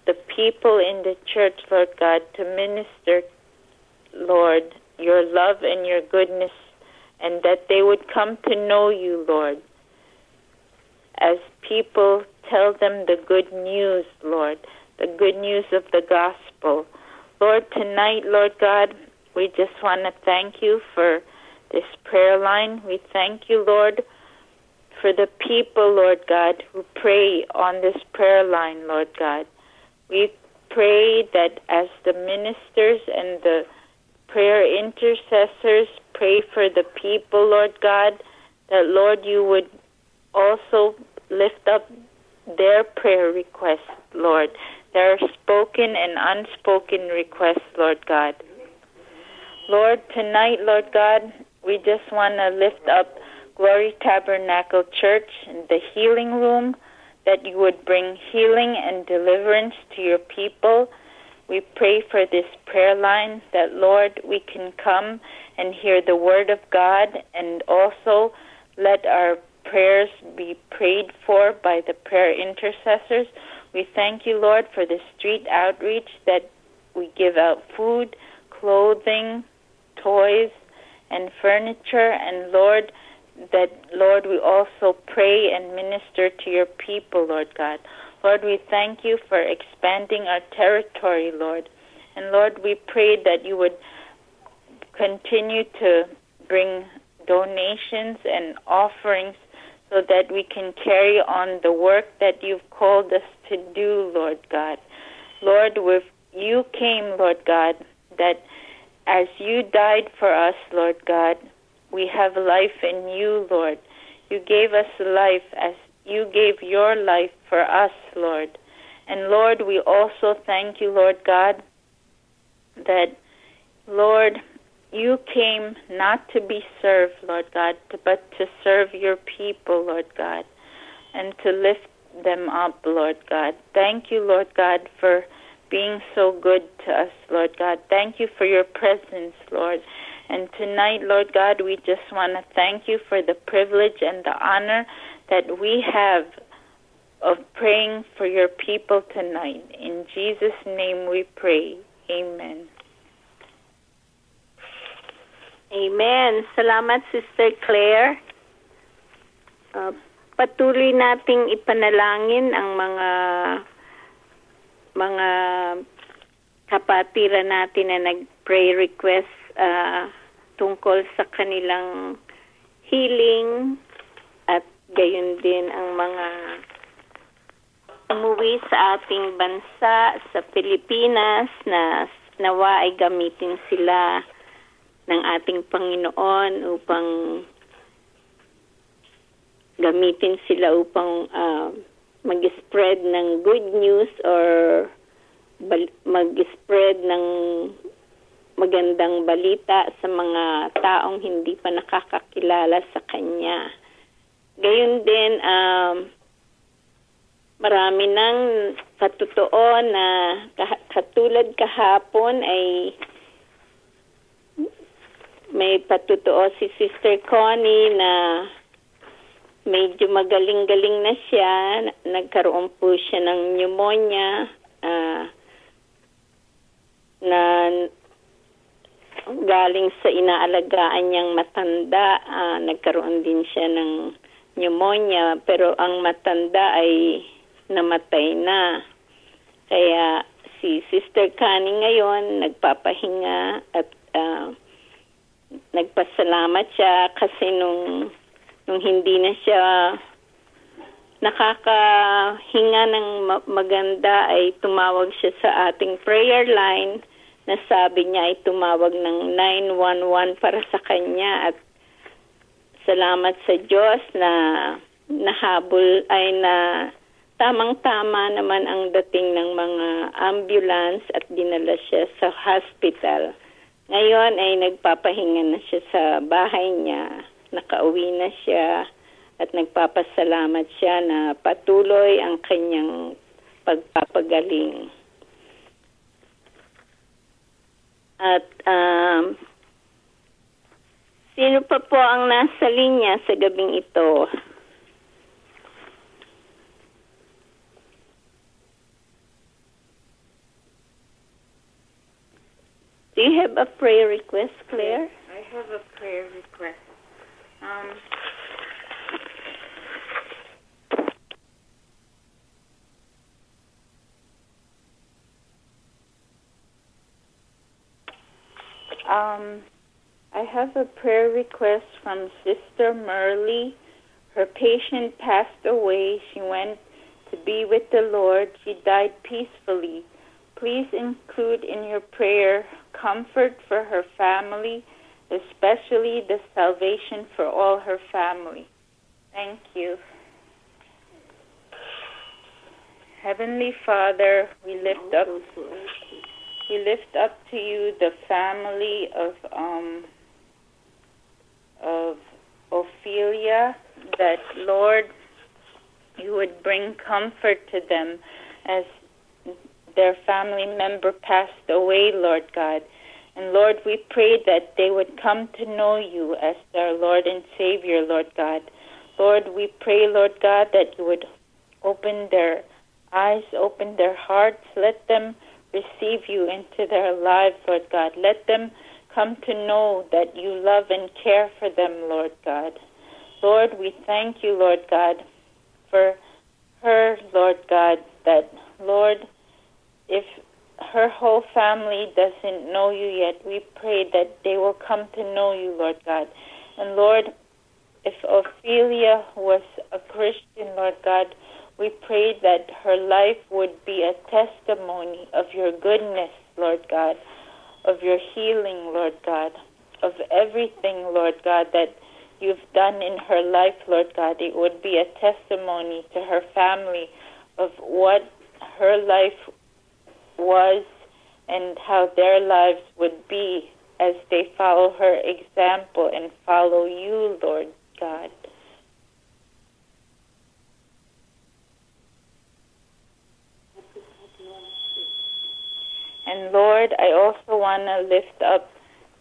the people in the church, Lord God, to minister, Lord, your love and your goodness, and that they would come to know you, Lord, as people tell them the good news, Lord, the good news of the gospel. Lord, tonight, Lord God, we just want to thank you for this prayer line. We thank you, Lord, for the people, Lord God, who pray on this prayer line, Lord God. We pray that as the ministers and the prayer intercessors pray for the people, Lord God, that, Lord, you would also lift up their prayer requests, Lord. There are spoken and unspoken requests, Lord God. Lord, tonight, Lord God, we just want to lift up Glory Tabernacle Church and the healing room, that you would bring healing and deliverance to your people. We pray for this prayer line that, Lord, we can come and hear the word of God, and also let our prayers be prayed for by the prayer intercessors. We thank you, Lord, for the street outreach, that we give out food, clothing, toys, and furniture. And, Lord, that, Lord, we also pray and minister to your people, Lord God. Lord, we thank you for expanding our territory, Lord. And, Lord, we pray that you would continue to bring donations and offerings so that we can carry on the work that you've called us to do, Lord God. Lord, with you came, Lord God, that as you died for us, Lord God, we have life in you, Lord. You gave us life as you gave your life for us, Lord. And, Lord, we also thank you, Lord God, that, Lord, you came not to be served, Lord God, but to serve your people, Lord God, and to lift them up, Lord God. Thank you, Lord God, for being so good to us, Lord God. Thank you for your presence, Lord. And tonight, Lord God, we just want to thank you for the privilege and the honor that we have of praying for your people tonight. In Jesus' name we pray. Amen. Amen. Salamat, Sister Claire. Patuloy nating ipanalangin ang mga kapatiran natin na nag-pray request tungkol sa kanilang healing, at gayon din ang mga umuwi sa ating bansa, sa Pilipinas, na nawa ay gamitin sila ng ating Panginoon upang mag-spread ng good news or mag-spread ng magandang balita sa mga taong hindi pa nakakakilala sa Kanya. Gayon din, marami ng patotoo na katulad kahapon ay may patotoo si Sister Connie na medyo magaling-galing na siya. Nagkaroon po siya ng pneumonia na galing sa inaalagaan niyang matanda. Nagkaroon din siya ng pneumonia, pero ang matanda ay namatay na. Kaya si Sister Connie ngayon nagpapahinga at nagpasalamat siya kasi nung hindi na siya nakakahinga ng maganda ay tumawag siya sa ating prayer line na sabi niya ay tumawag ng 911 para sa kanya at salamat sa Diyos na nahabol ay na tamang-tama naman ang dating ng mga ambulance at dinala siya sa hospital. Ngayon ay nagpapahinga na siya sa bahay niya, nakauwi na siya at nagpapasalamat siya na patuloy ang kanyang pagpapagaling. At sino pa po ang nasa linya sa gabing ito? Do you have a prayer request, Claire? Yes, I have a prayer request. I have a prayer request from Sister Merle. Her patient passed away. She went to be with the Lord. She died peacefully. Please include in your prayer comfort for her family, especially the salvation for all her family. Thank you. Heavenly Father, we lift up to you the family of Ophelia, that Lord, you would bring comfort to them as their family member passed away, Lord God. And Lord, we pray that they would come to know you as their Lord and Savior, Lord God. Lord, we pray, Lord God, that you would open their eyes, open their hearts, let them receive you into their lives, Lord God. Let them come to know that you love and care for them, Lord God. Lord, we thank you, Lord God, for her, Lord God, that, Lord, if her whole family doesn't know you yet, we pray that they will come to know you, Lord God. And Lord, if Ophelia was a Christian, Lord God, we pray that her life would be a testimony of your goodness, Lord God, of your healing, Lord God, of everything, Lord God, that you've done in her life, Lord God. It would be a testimony to her family of what her life was and how their lives would be as they follow her example and follow you, Lord God. And Lord, I also want to lift up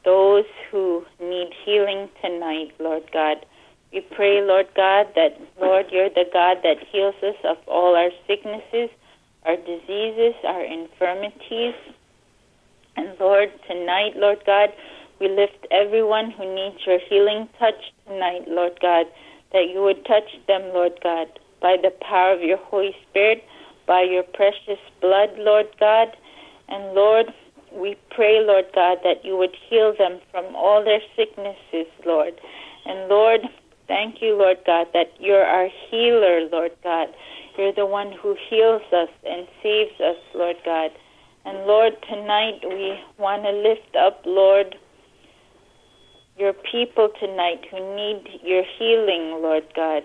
those who need healing tonight, Lord God. We pray, Lord God, that, Lord, you're the God that heals us of all our sicknesses, our diseases, our infirmities. And Lord, tonight, Lord God, we lift everyone who needs your healing touch tonight, Lord God, that you would touch them, Lord God, by the power of your Holy Spirit, by your precious blood, Lord God. And Lord, we pray, Lord God, that you would heal them from all their sicknesses, Lord. And Lord, thank you, Lord God, that you're our healer, Lord God. You're the one who heals us and saves us, Lord God. And Lord, tonight we want to lift up, Lord, your people tonight who need your healing, Lord God.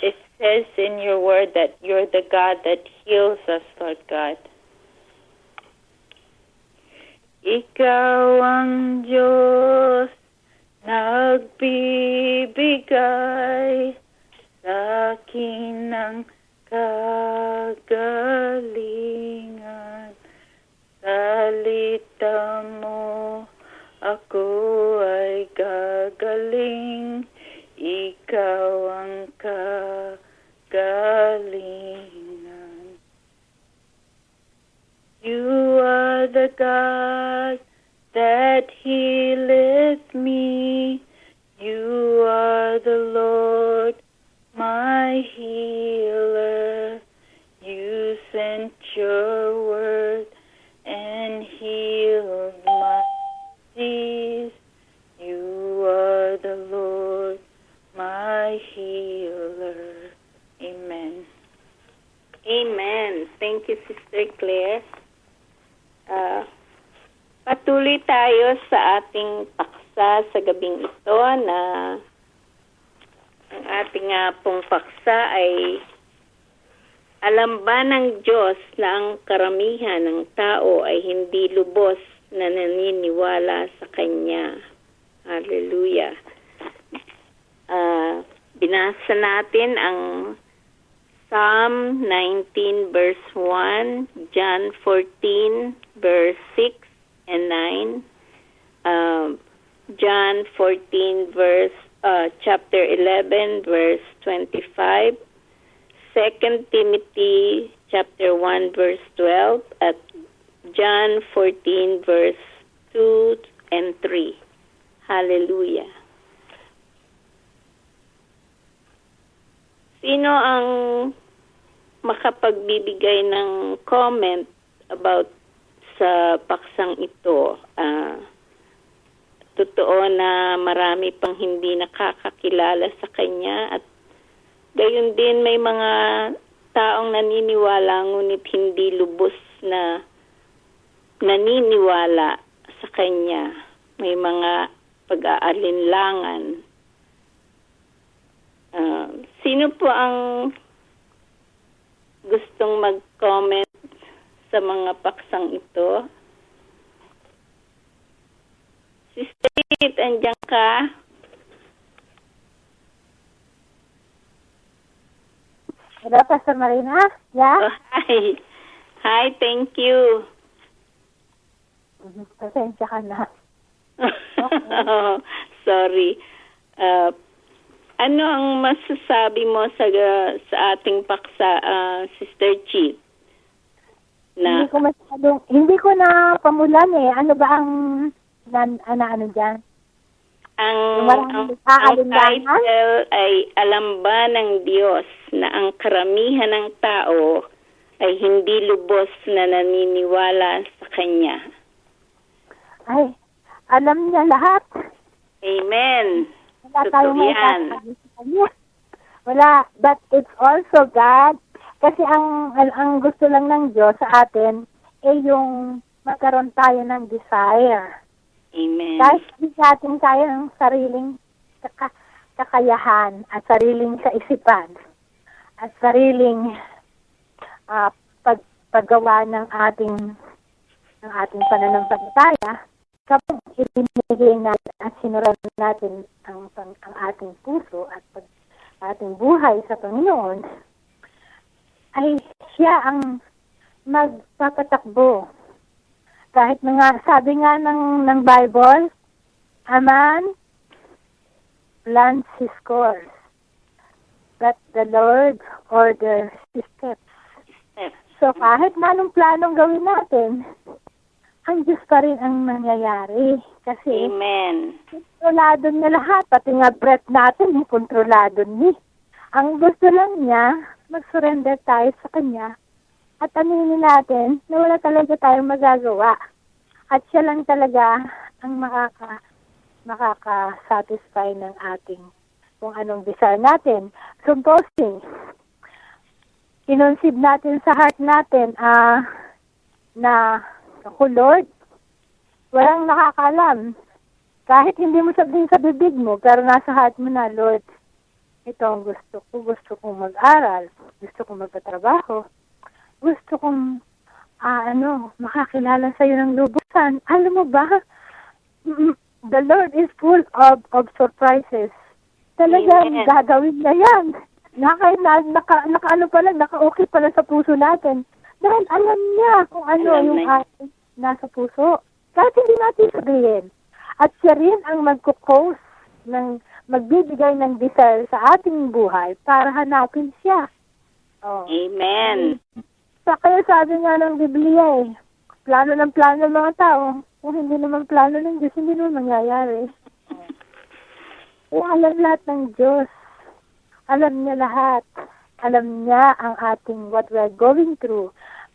It says in your word that you're the God that heals us, Lord God. Ikaw ang Diyos nagbibigay sa akin ng kagalingan. Salita mo, ako ay gagaling. Ikaw ang kagalingan. You are the God that healeth me. You are the Lord, my healer. You sent your word and healed my disease. Thank you, Sister Claire. Patuloy tayo sa ating paksa sa gabing ito na ang ating pong paksa ay alam ba ng Diyos na ang karamihan ng tao ay hindi lubos na naniniwala sa Kanya? Hallelujah. Binasa natin ang Psalm 19 verse 1, John 14 verse 6 and 9, John 14 verse chapter 11 verse 25, 2 Timothy chapter 1 verse 12 at John 14 verse 2 and 3. Hallelujah. Sino ang makapagbibigay ng comment about sa paksang ito? Totoo na marami pang hindi nakakakilala sa Kanya at gayon din may mga taong naniniwala ngunit hindi lubos na naniniwala sa Kanya. May mga pag-aalinlangan. Sino po ang gustong mag-comment sa mga paksang ito? Sister Kate, andiyan ka? Hello, Pastor Marina? Yeah? Oh, hi. Hi, thank you. Pasensya ka na. Okay. Sorry. Ano ang masasabi mo sa ating paksa, Sister Chit? Hindi ko na pamulan eh. Ano ba ang ano dyan? Ang title ay alam ba ng Diyos na ang karamihan ng tao ay hindi lubos na naniniwala sa Kanya? Ay, alam niya lahat. Amen. Wala tayong may sasabi sa Kanya. Wala. But it's also God. Kasi ang gusto lang ng Diyos sa atin ay yung magkaroon tayo ng desire. Amen. Kahit hindi natin kaya ng sariling kakayahan at sariling kaisipan at sariling paggawa ng ating pananampalataya, kapag ibinigay natin at sinuran natin ang ating puso at ating buhay sa Panginoon, ay siya ang magpapatakbo. Kahit sabi nga ng Bible, a man plans his course, but the Lord orders his steps. So kahit manong planong gawin natin, ang Diyos pa rin ang nangyayari. Kasi Amen. Kontrolado niya lahat, pati nga breath natin, kontrolado niya. Ang gusto lang niya, mag-surrender tayo sa Kanya. At aminin natin na wala talaga tayong magagawa. At siya lang talaga ang makaka-satisfy ng ating kung anong desire natin. Supposing, kinonsib natin sa heart natin na ako, Lord, walang nakakalam. Kahit hindi mo sabihin sa bibig mo, pero nasa heart mo na, Lord, ito ang gusto ko. Gusto kong mag-aral. Gusto kong magpatrabaho. Gusto kong, makakilala sa'yo ng lubusan. Alam mo ba, the Lord is full of surprises. Talagang gagawin na yan. Naka-okay pa lang sa puso natin. Dahil alam niya kung ano yung ating nasa puso. Kahit hindi natin sabihin. At siya rin ang magkukos magbibigay ng desire sa ating buhay para hanapin siya. Oh. Amen. Kaya sabi nga ng Biblia plano ng mga tao. Kung hindi naman plano ng Diyos, hindi naman mangyayari. Alam lahat ng Diyos. Alam niya lahat. Alam niya ang ating what we're going through.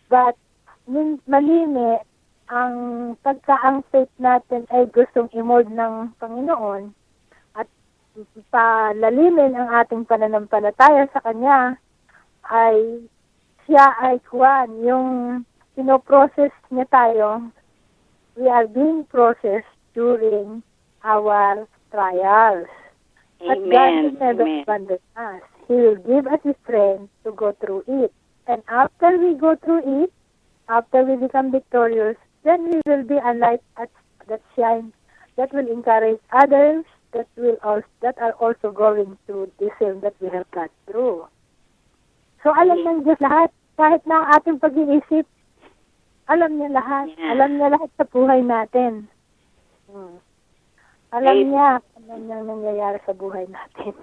But, malimi, ang faith natin ay gustong i-mold ng Panginoon at palalimin ang ating pananampalataya sa Kanya ay siya ay yung pinoprocess niya tayo, we are being processed during our trials. But God will never abandon us. He will give us His strength to go through it. And after we go through it, after we become victorious, then we will be a light that shines, that will encourage others that are also going through the same that we have gone through. So alam ng Diyos lahat, kahit na ang ating pag-iisip, alam niya lahat. Yeah. Alam niya lahat sa buhay natin. Alam niya nangyayari sa buhay natin.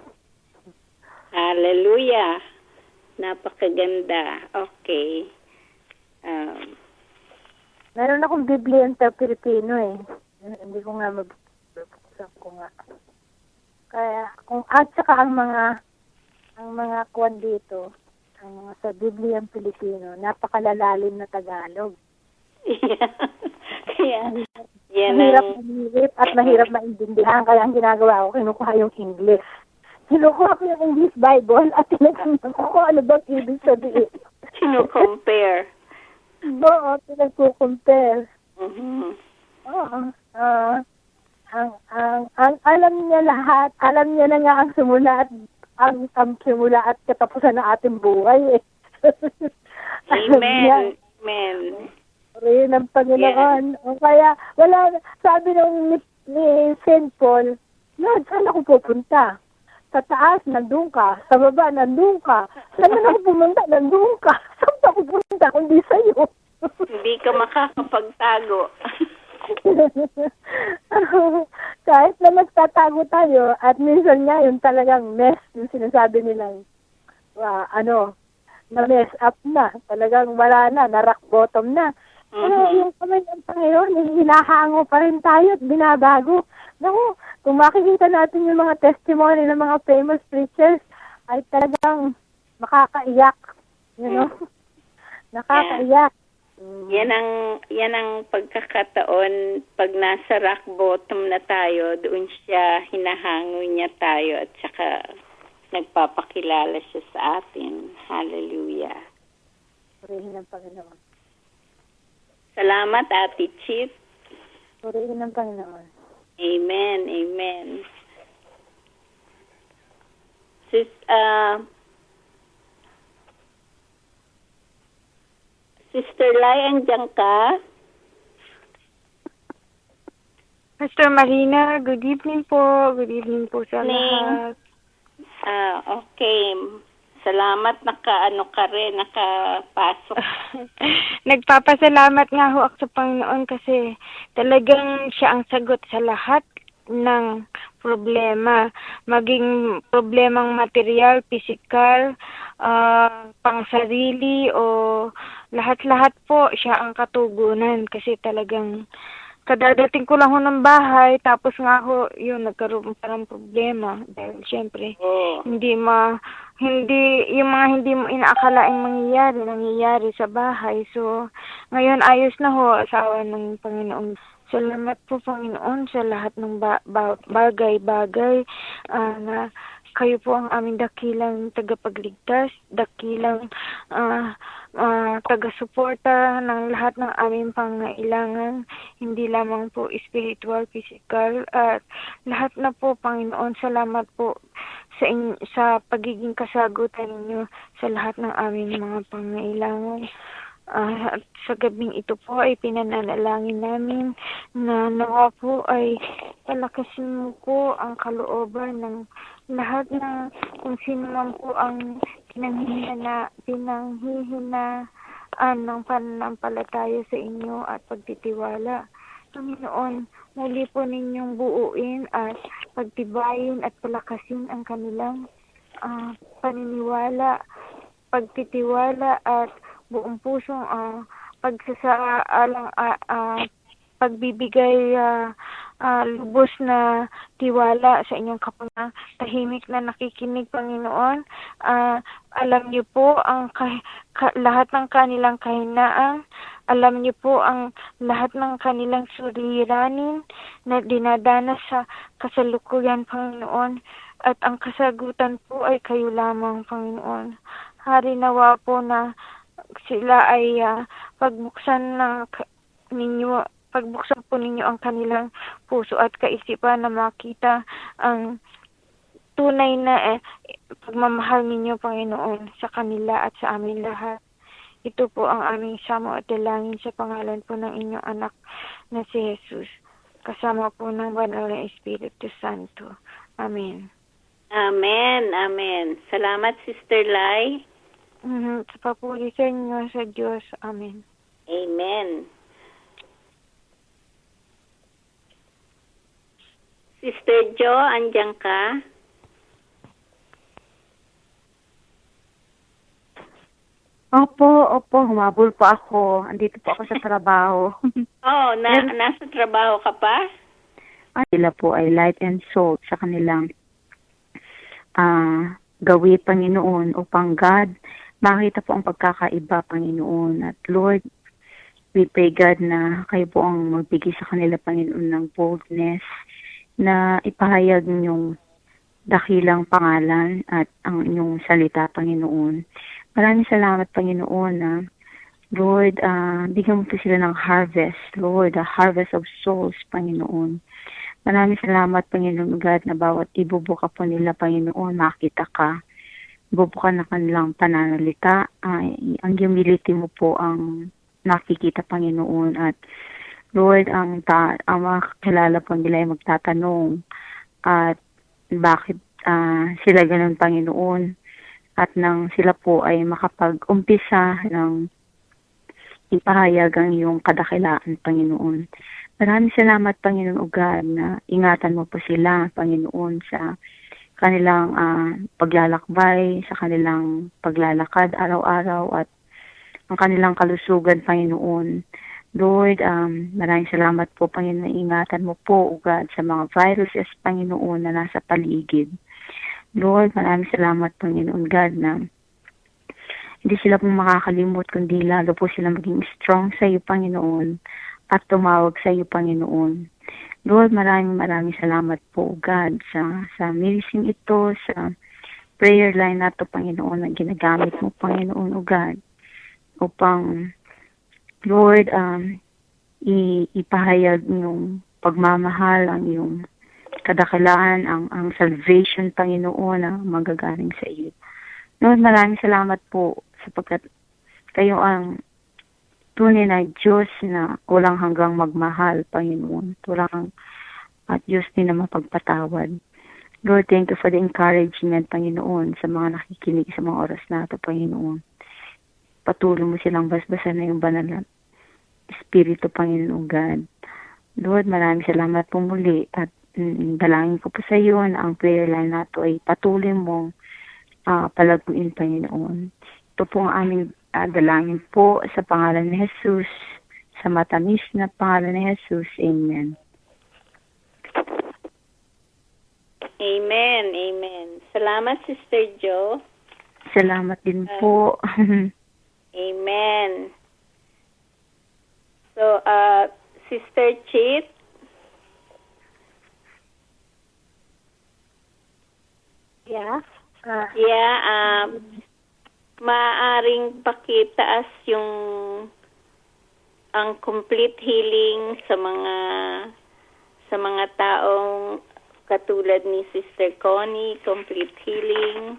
Hallelujah. Napakaganda. Okay. Meron akong Biblia sa Pilipino eh. Hindi ko nga mabuksan ko nga. Kaya at saka ang mga kwan dito, ang mga sa Biblia ng Pilipino, napakalalalim na Tagalog. Mahirap manilip at mahirap maintindihan. Kaya ang ginagawa ko, kinukuha yung English. Kinukuha ko yung English Bible at tinaganda ko ano ba ibig sabihin. Kino-compare. Oo, pinagko-compare. Oo. Ang alam niya lahat, alam niya na nga ang simula at katapusan ng ating buhay eh. Amen. Amen. Rin ng Panginoon. Yeah. Kaya, sabi ni St. Paul, Lord, saan ako pupunta? Sa taas, nandun ka. Sa baba, nandun ka. Saan ako pumunta? Nandun ka. Saan ako pupunta kundi sa'yo? Hindi ka makakapagtago. Kahit na magtatago tayo, at minsan nga yung talagang mess, yung sinasabi nilang, na mess up na. Talagang wala na, na-rock bottom na. Pero yung kamay ng Panginoon, hinahango pa rin tayo at binabago. Naku, kung makikita natin yung mga testimony ng mga famous preachers, ay talagang makakaiyak. You know? Nakakaiyak. Yeah. Yan ang pagkakataon pag nasa rock bottom na tayo, doon siya hinahango niya tayo at saka nagpapakilala siya sa atin. Hallelujah. Purihin ng Panginoon. Salamat, Ate Chip. Purihin ng Panginoon. Amen. Amen. Sister Lai, andiyan ka? Pastor Marina, good evening po. Good evening po sa lahat. Okay. Salamat, nakapasok. Nagpapasalamat nga ho ako sa Panginoon kasi talagang siya ang sagot sa lahat ng problema. Maging problemang material, physical, pangsarili o lahat-lahat po siya ang katugunan kasi talagang kadadating ko lang ho ng bahay, tapos nga ho, yun, nagkaroon parang problema. Dahil syempre, hindi yung mga hindi mo inaakalaing nangyayari sa bahay. So, ngayon ayos na ho, asawa ng Panginoon. Salamat po, Panginoon, sa lahat ng bagay-bagay na kayo po ang aming dakilang tagapagligtas, dakilang taga-suporta ng lahat ng aming pangailangan, hindi lamang po spiritual, physical, at lahat na po, Panginoon. Salamat po sa pagiging kasagutan ninyo sa lahat ng aming mga pangailangan. At sa gabing ito po ay pinananalangin namin na nawa po ay palakasin mo po ang kalooban ng lahat na kung sino man po ang pinanghihinaan ng pananampalataya sa inyo at pagtitiwala. Panginoon, muli po ninyong buuin at pagtibayin at palakasin ang kanilang paniniwala, pagtitiwala at buong pusong pagbibigay lubos na tiwala sa inyong tahimik na nakikinig, Panginoon. Alam niyo po ang lahat ng kanilang kahinaan. Alam niyo po ang lahat ng kanilang suliranin na dinadanas sa kasalukuyan, Panginoon. At ang kasagutan po ay kayo lamang, Panginoon. Hari nawa po na sila ay pagbuksan po ninyo ang kanilang puso at kaisipan na makita ang tunay na pagmamahal ninyo, Panginoon, sa kanila at sa amin lahat. Ito po ang aming samo at dalangin sa pangalan po ng inyong anak na si Jesus, kasama po ng Banal na Espiritu Santo. Amen. Amen. Amen. Salamat, Sister Lai. Sa papuri sa inyo sa Diyos. Amen. Amen. Sister Jo, andyan ka? Opo, humabol po ako. Andito po ako sa trabaho. Nasa trabaho ka pa? Sila po ay light and salt sa kanilang gawi, Panginoon, upang God, makita po ang pagkakaiba, Panginoon. At Lord, we pray, God, na kayo po ang magbigay sa kanila, Panginoon, ng boldness na ipahayag ninyong dakilang pangalan at ang inyong salita, Panginoon. Maraming salamat, Panginoon, na Lord, bigyan mo po sila ng harvest, Lord, a harvest of souls, Panginoon. Maraming salamat, Panginoon God, na bawat ibubuka po nila, Panginoon, makita ka. Ibubuka na kanilang pananalita. Ang humility mo po ang nakikita, Panginoon. At Lord, ang makakilala po nila ay magtatanong at bakit sila ganun, Panginoon. At nang sila po ay makapag-umpisa ng ipahayag ang iyong kadakilaan, Panginoon. Maraming salamat, Panginoon o God, na ingatan mo po sila, Panginoon, sa kanilang paglalakbay, sa kanilang paglalakad araw-araw at ang kanilang kalusugan, Panginoon. Lord, maraming salamat po, Panginoon, na ingatan mo po, o God, sa mga viruses, Panginoon, na nasa paligid. Lord, maraming salamat, Panginoon God, na hindi sila pong makakalimot, kundi lalo po sila maging strong sa iyo, Panginoon, at tumawag sa iyo, Panginoon. Lord, maraming salamat po, God, sa medicine ito, sa prayer line na ito, Panginoon, na ginagamit mo, Panginoon, o God, upang, Lord, ipahayag yung pagmamahal, ang iyong kadakilaan, ang salvation, Panginoon, na magagaling sa iyo. Lord, maraming salamat po sapagkat kayo ang tunay na Diyos na walang hanggang magmahal, Panginoon. At Diyos din na mapagpatawad. Lord, thank you for the encouragement, Panginoon, sa mga nakikinig sa mga oras na ito, Panginoon. Patuloy mo silang basbasan na yung banal na Espiritu, Panginoon God. Lord, maraming salamat po muli at dalangin ko po sa iyo na ang prayer line na ito ay patuloy mong palaguin, Panginoon. Ito po ang aming dalangin po sa pangalan ni Jesus, sa matamis na pangalan ni Jesus. Amen. Amen. Amen. Salamat, Sister Jo. Salamat din po. Amen. So, Sister Chit, Yeah. Maaring pakitaas ang complete healing sa mga taong katulad ni Sister Connie, complete healing.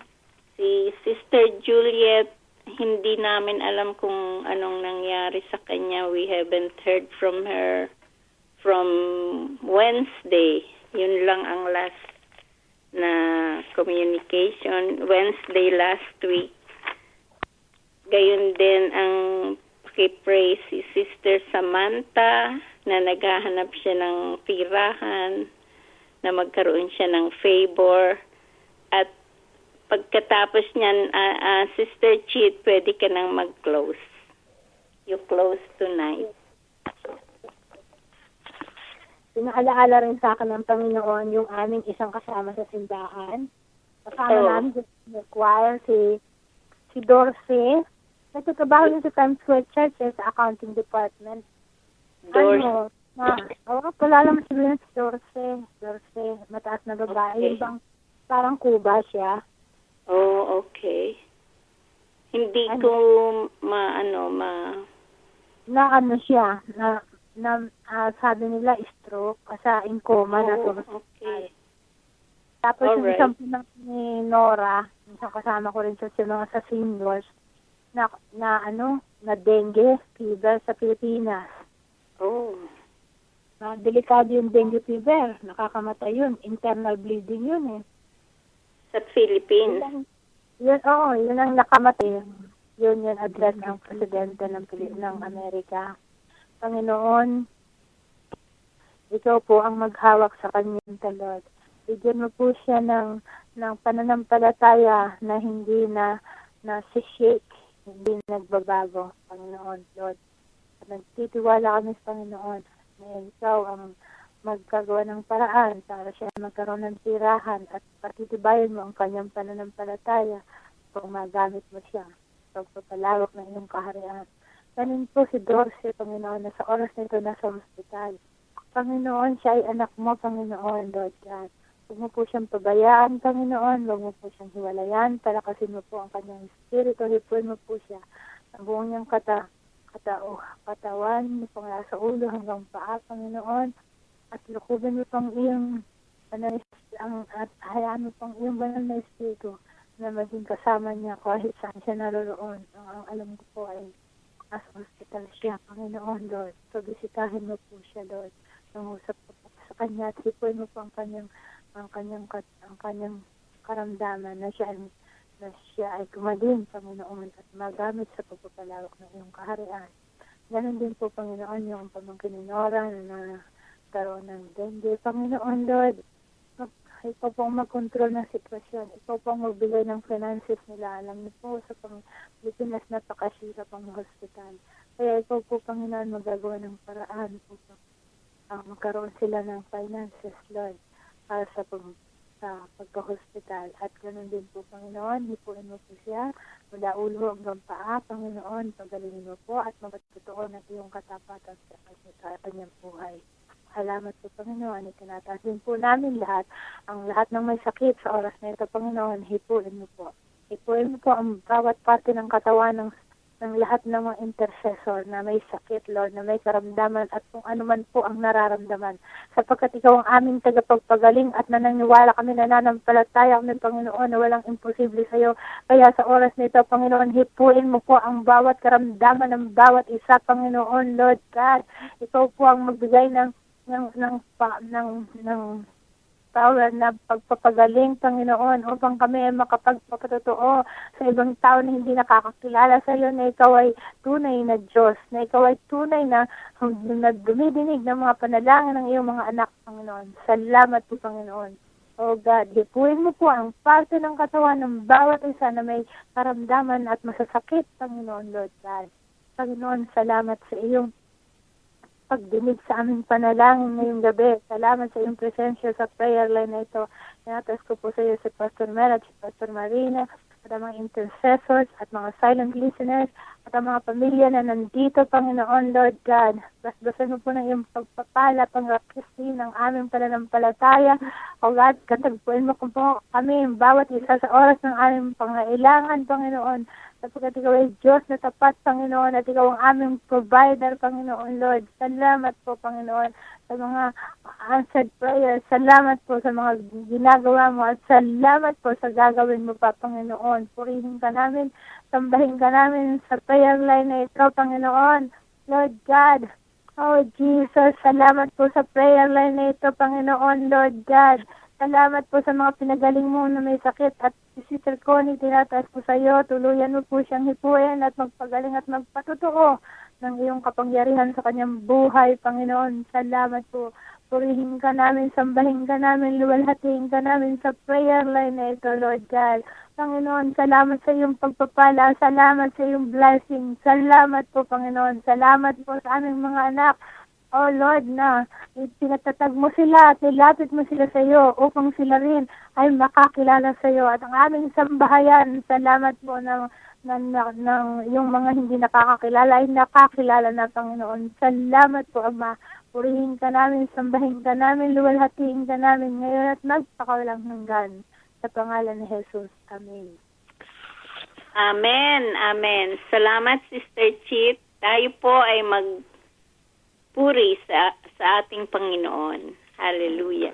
Si Sister Juliet, hindi namin alam kung anong nangyari sa kanya. We haven't heard from her from Wednesday. Yun lang ang last na communication, Wednesday last week. Gayon din ang pakipray si Sister Samantha na naghahanap siya ng tirahan, na magkaroon siya ng favor. At pagkatapos niyan, Sister Chit, pwede ka nang mag-close. You close tonight. Pinaalaala rin sa akin ng Panginoon yung aming isang kasama sa simbahan. Kasama namin sa choir, si Dorce. Nagtatrabaho yun sa Times Square Church sa accounting department. Dorce. Kilala mo sila si Dorce. Mataas na babae. Okay. Yung bang parang kuba siya. Oh, okay. Hindi ko maano na ano siya, sabi nila stroke, in coma na to. Okay. Tapos yung Alright. isang pinang ni Nora, isang kasama ko rin sa mga sa seniors, na dengue fever sa Pilipinas. Oh. Delikado yung dengue fever, nakakamatay yun, internal bleeding yun eh. Sa Philippines. Yun ang nakamatay. Yun yung address ng presidente ng Amerika. Panginoon, ikaw po ang maghawak sa kanyang talod. Bigyan mo po siya ng pananampalataya na hindi na shake, hindi nagbabago, Panginoon, Lord. At nagtitiwala kami sa Panginoon na ikaw ang magkagawa ng paraan para siya magkaroon ng tirahan at patitibayan mo ang kanyang pananampalataya kung magamit mo siya. Pagpapalawak ng iyong kaharian. Ganun po si Dorsey, Panginoon, na sa oras nito nasa hospital. Panginoon, siya ay anak mo, Panginoon, Lord God. Huwag mo po siyang pabayaan, Panginoon. Huwag mo po siyang hiwalayan. Palakasin mo po ang kanyang espiritu. Hipuin mo po siya. Ang buong niyang katawan, mula sa ulo hanggang paa, Panginoon. At lukubin mo pang iyong at hayaan mo pang iyong banal na espiritu na maging kasama niya kahit saan siya naroroon. Ang alam ko po ay nasa hospital siya, Panginoon, Lord. So, bisitahin mo po siya, Lord. Nangusap po sa kanya at hipuin mo po ang kanyang karamdaman na siya ay gumaling, Panginoon, at magamit sa pagpapalawak ng iyong kaharian. Ganon din po, Panginoon, yung pamangkin ni Nora na karoon ng dengue. Panginoon, Lord, ikaw po ang mag-control ng sitwasyon. Ikaw po ang magbigay ng finances nila. Alam niyo po, sa Pilipinas napakasirap ang hospital. Kaya ikaw po, Panginoon, magagawa ng paraan po magkaroon sila ng finances, Lord, para sa pagka-hospital. At ganoon din po, Panginoon, hipuin mo po siya mula ulo hanggang paa, Panginoon, pagalingin mo po at magtotoo na iyong katapatan sa kanyang buhay. Salamat po, Panginoon. Itinataas din po namin ang lahat ng may sakit sa oras na ito, Panginoon. Hipuin mo po. Hipuin mo po ang bawat parte ng katawan ng lahat ng mga intercessor na may sakit, Lord, na may karamdaman at kung ano man po ang nararamdaman. Sapagkat ikaw ang aming tagapagpagaling at naniniwala kami, nananampalataya kami, Panginoon, na walang imposible sa iyo. Kaya sa oras na ito, Panginoon, hipuin mo po ang bawat karamdaman ng bawat isa, Panginoon, Lord God. Ikaw po ang magbigay ng power na pagpapagaling, Panginoon, upang kami ay makapagpapatotoo sa ibang tao na hindi nakakakilala sa iyo na ikaw ay tunay na Diyos, na ikaw ay tunay na dumidinig ng mga panalangin ng iyong mga anak, Panginoon. Salamat po, Panginoon. O God, hipuin mo po ang parte ng katawan ng bawat isa na may karamdaman at masasakit, Panginoon, Lord God. Panginoon, salamat sa iyong pagdinig sa aming panalangin ngayong gabi. Salamat sa iyong presensya sa prayer line na ito. Tinatas ko po sa iyo si Pastor Mel at si Pastor Marina at ang mga intercessors at mga silent listeners at ang mga pamilya na nandito, Panginoon, Lord God. Basbasan mo po ng iyong pagpapala, pangrakisi ng aming pananampalataya. O God, katagpuin mo po kami bawat isa sa oras ng aming pangailangan, Panginoon. Sapagkat ikaw ay Diyos na tapat, Panginoon, at ikaw ang aming provider, Panginoon, Lord. Salamat po, Panginoon, sa mga answered prayers. Salamat po sa mga ginagawa mo at salamat po sa gagawin mo pa, Panginoon. Purihin ka namin, sambahin ka namin sa prayer line na ito, Panginoon. Lord God, oh Jesus, salamat po sa prayer line na ito, Panginoon, Lord God. Salamat po sa mga pinagaling mo na may sakit at si Sister Connie, tinataas po sa iyo. Tuluyan mo po siyang hipuin at magpagaling at magpatotoo ng iyong kapangyarihan sa kanyang buhay, Panginoon. Salamat po. Purihin ka namin, sambahin ka namin, luwalhatiin ka namin sa prayer line na ito, Lord God. Panginoon, salamat sa iyong pagpapala. Salamat sa iyong blessing. Salamat po, Panginoon. Salamat po sa aming mga anak. Oh Lord, na pinatatag mo sila at nilapit mo sila sa iyo upang sila rin ay makakilala sa iyo. At ang aming sambahayan, salamat po ng yung mga hindi nakakakilala ay nakakilala na, Panginoon. Salamat po, Ama. Purihin ka namin, sambahin ka namin, luwalhatiin ka namin ngayon at magpakawalang hanggan. Sa pangalan ni Jesus. Amen. Amen, amen. Salamat, Sister Chit. Tayo po ay magpuri sa ating Panginoon. Hallelujah.